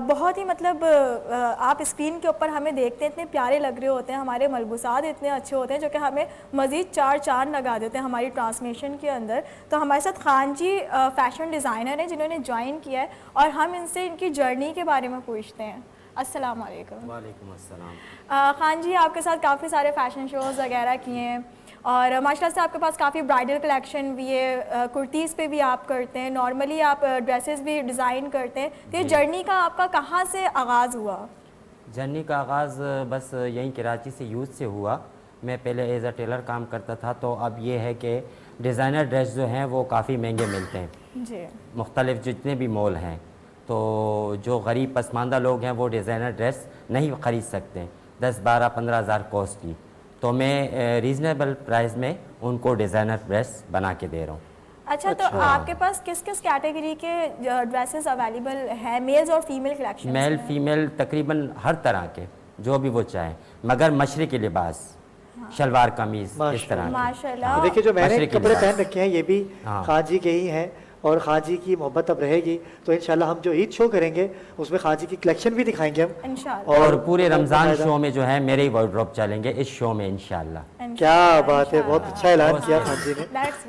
بہت ہی مطلب آپ اسکرین کے اوپر ہمیں دیکھتے ہیں اتنے پیارے لگ رہے ہوتے ہیں, ہمارے ملبوسات اتنے اچھے ہوتے ہیں جو کہ ہمیں مزید 4 چاند لگا دیتے ہیں ہماری ٹرانسمیشن کے اندر. تو ہمارے ساتھ خان جی فیشن ڈیزائنر ہیں جنہوں نے جوائن کیا ہے اور ہم ان سے ان کی جرنی کے بارے میں پوچھتے ہیں. السلام علیکم. وعلیکم السلام. خان جی آپ کے ساتھ کافی سارے فیشن شوز وغیرہ کیے ہیں اور ماشاء اللہ سے آپ کے پاس کافی برائڈل کلیکشن بھی ہے, کرتیز پہ بھی آپ کرتے ہیں, نارملی آپ ڈریسز بھی ڈیزائن کرتے ہیں. تو یہ جرنی کا آپ کا کہاں سے آغاز ہوا؟ جرنی کا آغاز بس یہیں کراچی سے یوتھ سے ہوا. میں پہلے ایز اے ٹیلر کام کرتا تھا, تو اب یہ ہے کہ ڈیزائنر ڈریس جو ہیں وہ کافی مہنگے ملتے ہیں. جی مختلف جتنے بھی مال ہیں, تو جو غریب پسماندہ لوگ ہیں وہ ڈیزائنر ڈریس نہیں خرید سکتے, 10-12-15 ہزار کاسٹ کی. تو میں ریزنیبل پرائز میں ان کو ڈیزائنر ڈریس بنا کے دے رہا ہوں. اچھا تو آپ کے پاس کس کیٹیگری کے ڈریسز اویلیبل ہیں, میلز اور فیمیل کلیکشن؟ میل فیمیل تقریباً ہر طرح کے جو بھی وہ چاہیں, مگر مشرقی لباس, شلوار قمیض اس طرح. ماشاءاللہ. دیکھیے جو میں نے کپڑے پہن رکھے ہیں یہ بھی خان جی کے ہی ہیں اور خان جی کی محبت اب رہے گی. تو انشاءاللہ ہم جو عید شو کریں گے اس میں خان جی کی کلیکشن بھی دکھائیں گے ہم انشاءاللہ. اور پورے رمضان شو میں جو ہے میرے ہی وارڈروب چلیں گے اس شو میں انشاءاللہ. کیا بات ہے, بہت اچھا اعلان کیا خان جی نے.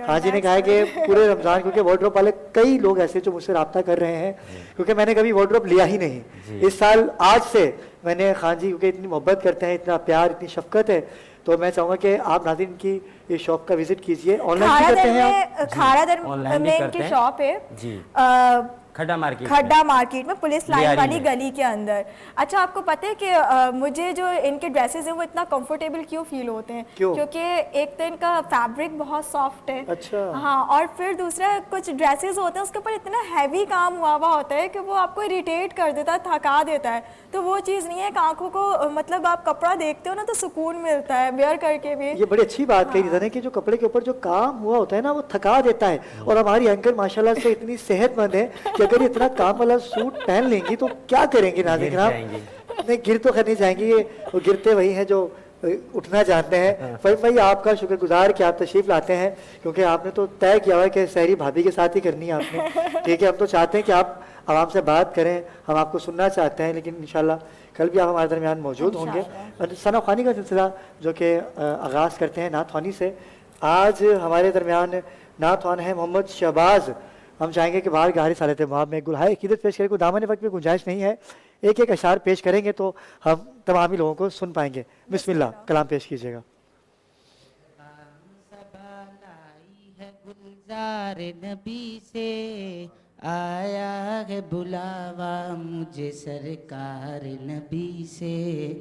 خان جی نے کہا کہ پورے رمضان, کیونکہ وارڈروب والے کئی لوگ ایسے جو مجھ سے رابطہ کر رہے ہیں کیونکہ میں نے کبھی وارڈروب لیا ہی نہیں. اس سال آج سے میں نے خان جی کیونکہ اتنی محبت کرتے ہیں, اتنا پیار, اتنی شفقت ہے, تو میں چاہوں گا کہ آپ ناظرین کی اس شاپ کا وزٹ کیجیے. آن لائن کھارا کرتے در ہیں میں آپ؟ کھارا در آن لائن بھی میں ان کرتے کی ہیں شاپ ہے جی کھڈا مارکیٹ کھڈا مارکیٹ میں پولیس لائن لیاری والی میں. گلی کے اندر. اچھا آپ کو پتہ ہے کہ مجھے جو ان کے ڈریسز ہیں وہ اتنا کمفرٹیبل کیوں فیل ہوتے ہیں؟ کیونکہ ایک تو ان کا فیبرک بہت سافٹ ہے. اچھا ہاں, اور پھر دوسرا کچھ ڈریسز ہوتے ہیں اس کے اوپر اتنا ہیوی کام ہوا ہوا ہوتا ہے کہ وہ آپ کو اریٹیٹ کر دیتا ہے, تھکا دیتا ہے. تو وہ چیز نہیں ہے کہ آنکھوں کو مطلب آپ کپڑا دیکھتے ہو نا تو سکون ملتا ہے ویئر کر کے بھی. یہ بڑی اچھی بات کہی ہے کہ جو کپڑے کے اوپر جو کام ہوا ہوتا ہے نا وہ تھکا دیتا ہے. اور ہماری اینکر ماشاءاللہ سے اتنی صحت مند ہے کہ اگر یہ اتنا کام والا سوٹ پہن لیں گی تو کیا کریں گی ناظرین کرام؟ نہیں گر تو نہیں جائیں گی, وہ گرتے وہی ہیں جو اٹھنا جانتے ہیں. بھائی آپ کا شکر گزار کہ آپ تشریف لاتے ہیں, کیونکہ آپ نے تو طے کیا ہوا ہے کہ سحری بھابھی کے ساتھ ہی کرنی ہے آپ نے. ٹھیک ہے, ہم تو چاہتے ہیں کہ آپ عوام سے بات کریں, ہم آپ کو سننا چاہتے ہیں, لیکن انشاءاللہ کل بھی آپ ہمارے درمیان موجود ہوں گے. ثنا خوانی کا سلسلہ جو کہ آغاز کرتے ہیں نعت خوانی سے. آج ہمارے درمیان نعت خوان ہے محمد شہباز. ہم چاہیں گے کہ باہر گہری سالت ماب میں گلہائے عقیدت پیش کرے. کو دامن وقت میں گنجائش نہیں ہے, ایک ایک اشعار پیش کریں گے تو ہم تمام ہی لوگوں کو سن پائیں گے. بسم اللہ, کلام پیش کیجیے گا. گلزار نبی سے آیا ہے بلاوا مجھے سرکار نبی سے,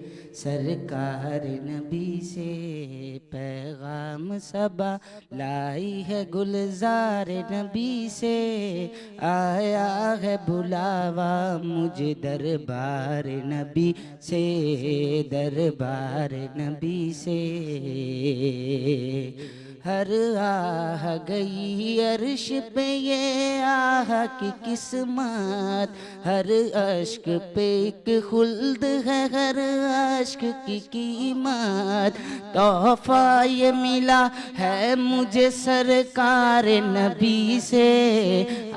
سرکار نبی سے پیغام صبا لائی ہے گلزار نبی سے آیا ہے بلاوا مجھے دربار نبی سے, دربار نبی سے. ہر آہ گئی عرش پہ یہ آہ کی قسمت, ہر اشک پہ ایک خلد ہے, ہر اشک کی قیمت. تحفہ یہ ملا ہے مجھے سرکار نبی سے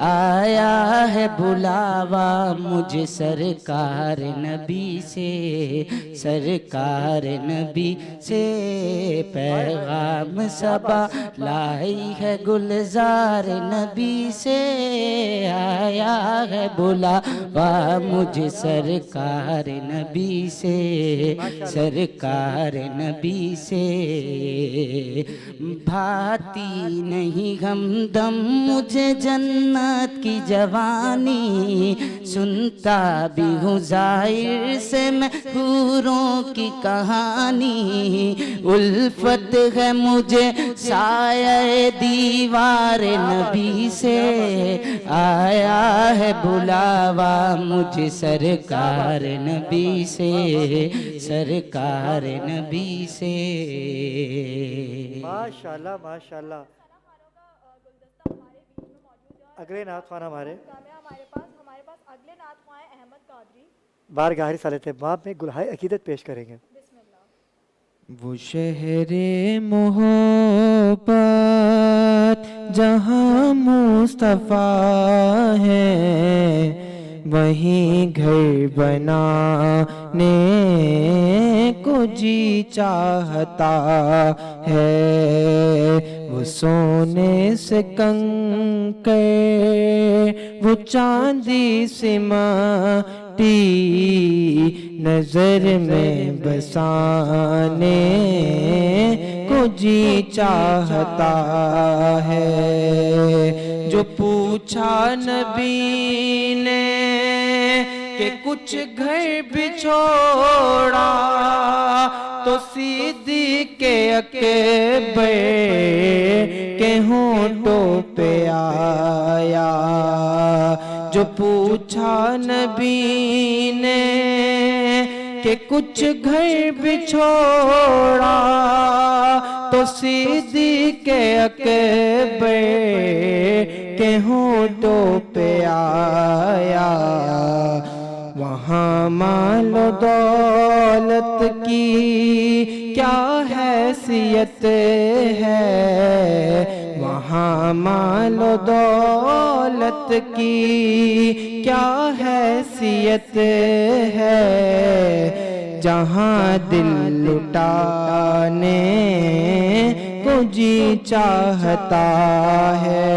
آیا ہے بلاوا مجھے سرکار نبی سے, سرکار نبی سے پیغام صبا لائی ہے گلزار نبی سے آیا ہے بلاوا مجھے سرکار نبی سے, سرکار نبی سے. بھاتی نہیں ہمدم مجھے جنت کی جوانی, سنتا بھی ہوں ظاہر سے میں حوروں کی کہانی. الفت ہے مجھے سایہ دیوار نبی سے آیا ہے بلاوا مجھے سرکار نبی سے, سرکار نبی سے. ماشاءاللہ ماشاءاللہ. اگلے نعت خوان ہمارے پاس اگلے نعت خوان احمد قادری بار گہری سالت ماب میں گلہائے عقیدت پیش کریں گے. وہ شہر محبت جہاں مصطفیٰ ہے وہیں گھر بنانے کو جی چاہتا ہے. وہ سونے سے کنکر وہ چاندی سے مٹی نظر میں بسانے کو جی چاہتا ہے. جو پوچھا نبی نے کہ کچھ گھر بھی چھوڑا تو صدیق اکبر کے ہونٹوں پہ آیا. جو پوچھا نبی نے کہ کچھ گھر بھی چھوڑا تو صدیق اکبر کے ہونٹوں پہ آیا. وہاں مال و دولت کی کیا حیثیت ہے, وہاں مال و دولت کی کیا حیثیت ہے, جہاں دل لٹانے کو جی چاہتا ہے.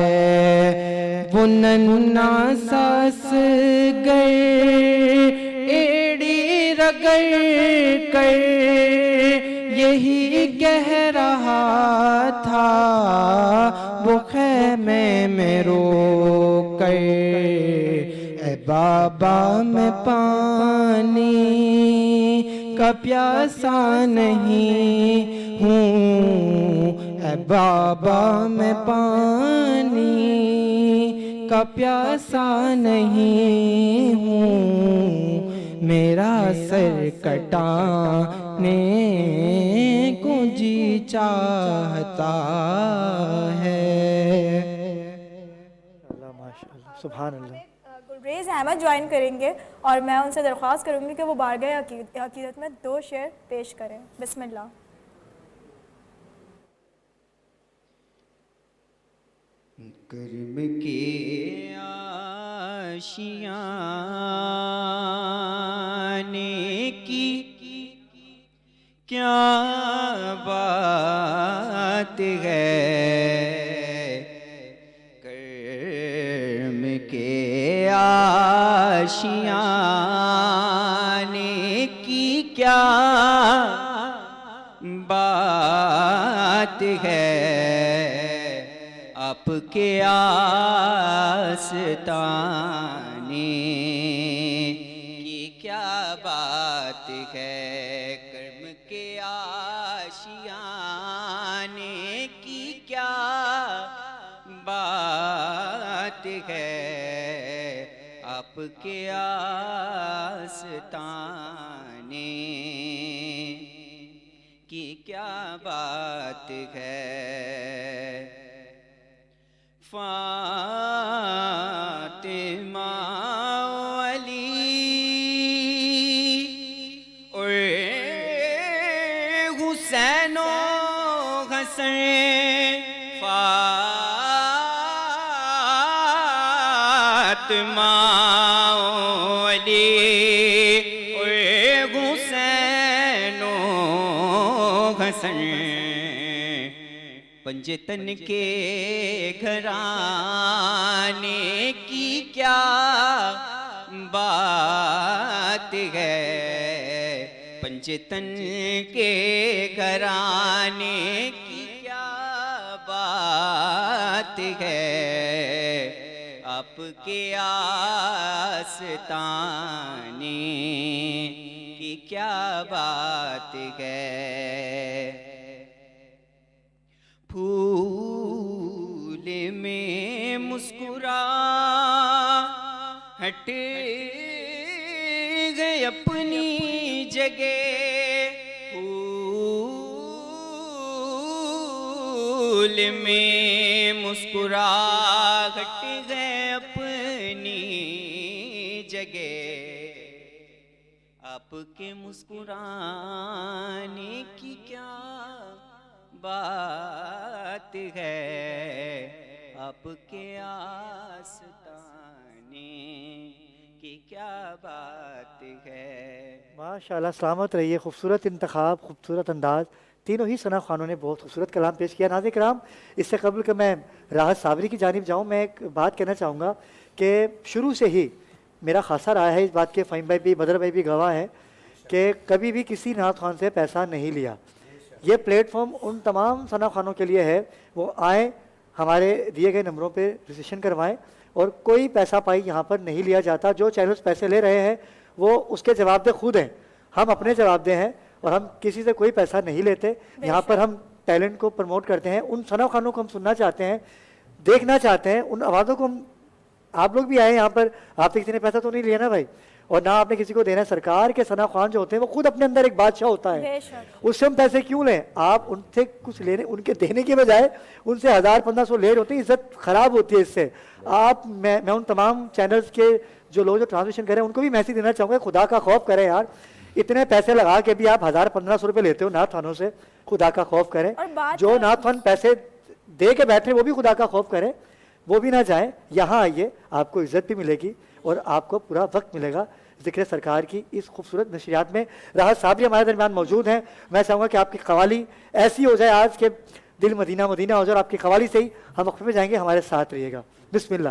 وہ ننھا ساس گئے ایڑی رگڑ کر یہ یہی کہہ رہا تھا وہ خیمے میں رو کر، اے بابا میں پانی کا پیاسا نہیں ہوں، اے بابا میں پانی کا پیاسا نہیں ہوں، میرا سر کٹانے کو جی چاہتا ہے۔ اللہ ماشاء اللہ، سبحان اللہ۔ گلریز احمد جوائن کریں گے اور میں ان سے درخواست کروں گی کہ وہ بارگاہ عقیدت میں 2 شعر پیش کریں۔ بسم اللہ۔ کرم کے آشیانے کی کیا بات ہے، کرم کے آشیانے کی کیا بات ہے، آپ کے آستانے کی کیا بات ہے، کرم کے آشیانے کی کیا بات ہے، آپ کے آستانے کی کیا بات ہے، فاطمہ علی اور حسین و حسن، فاطمہ علی اور حسین و حسن، پنجتن کے گھرانے کی کیا بات ہے، پنجتن کے گھرانے کی کیا بات ہے، آپ کے آستانے کی کیا بات ہے، پھول میں مسکراہٹ گئے اپنی جگہ، پھول میں مسکراہٹ گئے اپنی جگہ، آپ کے مسکرانے کی کیا بات ہے، آپ کے آستانے کی کیا بات ہے۔ ماشاءاللہ، سلامت رہیے، خوبصورت انتخاب، خوبصورت انداز، تینوں ہی ثنا خوانوں نے بہت خوبصورت کلام پیش کیا۔ ناظرین کرام، اس سے قبل کہ میں راحت صابری کی جانب جاؤں، میں ایک بات کہنا چاہوں گا کہ شروع سے ہی میرا خاصہ رہا ہے اس بات کے، فہیم بھائی بھی، بدر بھائی بھی گواہ ہیں کہ کبھی بھی کسی نعت خوان سے پیسہ نہیں لیا۔ یہ پلیٹ فارم ان تمام ثنا خوانوں کے لیے ہے، وہ آئیں، ہمارے دیے گئے نمبروں پہ رجسٹریشن کروائیں، اور کوئی پیسہ پائی یہاں پر نہیں لیا جاتا۔ جو چینلز پیسے لے رہے ہیں وہ اس کے جواب دہ خود ہیں، ہم اپنے جواب دہ ہیں، اور ہم کسی سے کوئی پیسہ نہیں لیتے۔ یہاں پر ہم ٹیلنٹ کو پروموٹ کرتے ہیں، ان ثنا خوانوں کو ہم سننا چاہتے ہیں، دیکھنا چاہتے ہیں، ان آوازوں کو ہم، آپ لوگ بھی آئے یہاں پر، آپ سے کسی نے پیسہ تو نہیں لیا نا بھائی، اور نہ آپ نے کسی کو دینا ہے۔ سرکار کے ثنا خوان جو ہوتے ہیں وہ خود اپنے اندر ایک بادشاہ ہوتا ہے، اس سے ہم پیسے کیوں لیں؟ آپ ان سے کچھ لینے، ان کے دینے کے بجائے ان سے 1000-1500 لے ہوتے ہیں، عزت خراب ہوتی ہے اس سے۔ آپ، میں ان تمام چینلز کے جو لوگ جو ٹرانسلیشن کریں ان کو بھی میسیج دینا چاہوں گا، خدا کا خوف کریں یار، اتنے پیسے لگا کے بھی آپ 1000-1500 روپے لیتے ہو نعت خوانوں سے، خدا کا خوف کریں۔ جو نعت خوان پیسے دے کے بیٹھے وہ بھی خدا کا خوف کریں، وہ بھی نہ جائیں، یہاں آئیے، آپ کو عزت بھی ملے گی اور آپ کو پورا وقت ملے گا ذکر سرکار کی اس خوبصورت نشریات میں۔ راحت صابری ہمارے درمیان موجود ہیں، میں چاہوں گا کہ آپ کی قوالی ایسی ہو جائے آج کہ دل مدینہ مدینہ ہو جائے، اور آپ کی قوالی سے ہی ہم وقفے میں جائیں گے، ہمارے ساتھ رہیے گا۔ بسم اللہ۔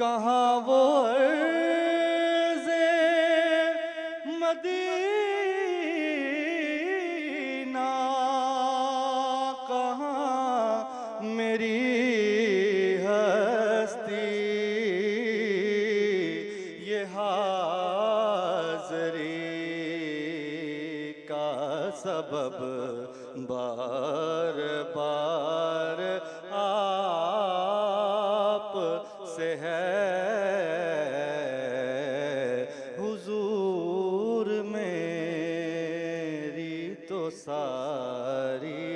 کہاں وہ عرض مدینہ کہاں میری ہستی یہ حاضری کا سبب بار بار آپ سے ہے حضور میری تو ساری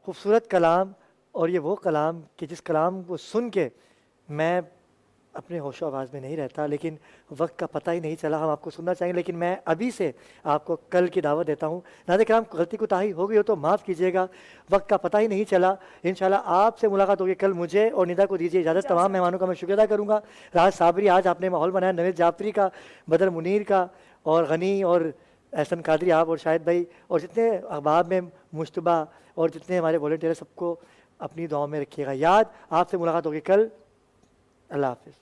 خوبصورت کلام، اور یہ وہ کلام کہ جس کلام کو سن کے میں اپنے ہوش و آواز میں نہیں رہتا، لیکن وقت کا پتہ ہی نہیں چلا. ہم آپ کو سننا چاہیں گے، لیکن میں ابھی سے آپ کو کل کی دعوت دیتا ہوں. ناظرین کرام، غلطی کوتاہی ہو گئی ہو تو معاف کیجیے گا، وقت کا پتہ ہی نہیں چلا. انشاءاللہ آپ سے ملاقات ہوگی کل. مجھے اور ندا کو دیجیے اجازت. تمام مہمانوں کا میں شکریہ ادا کروں گا. راحت صابری، آج آپ نے ماحول بنایا، نوید جعفری کا، بدر منیر کا، اور غنی اور احسن قادری، آپ اور شاہد بھائی، اور جتنے احباب میں مشتبہ اور جتنے ہمارے والنٹیئر، سب کو اپنی دعاؤں میں رکھیے گا یاد. آپ سے ملاقات ہوگی کل. اللہ حافظ.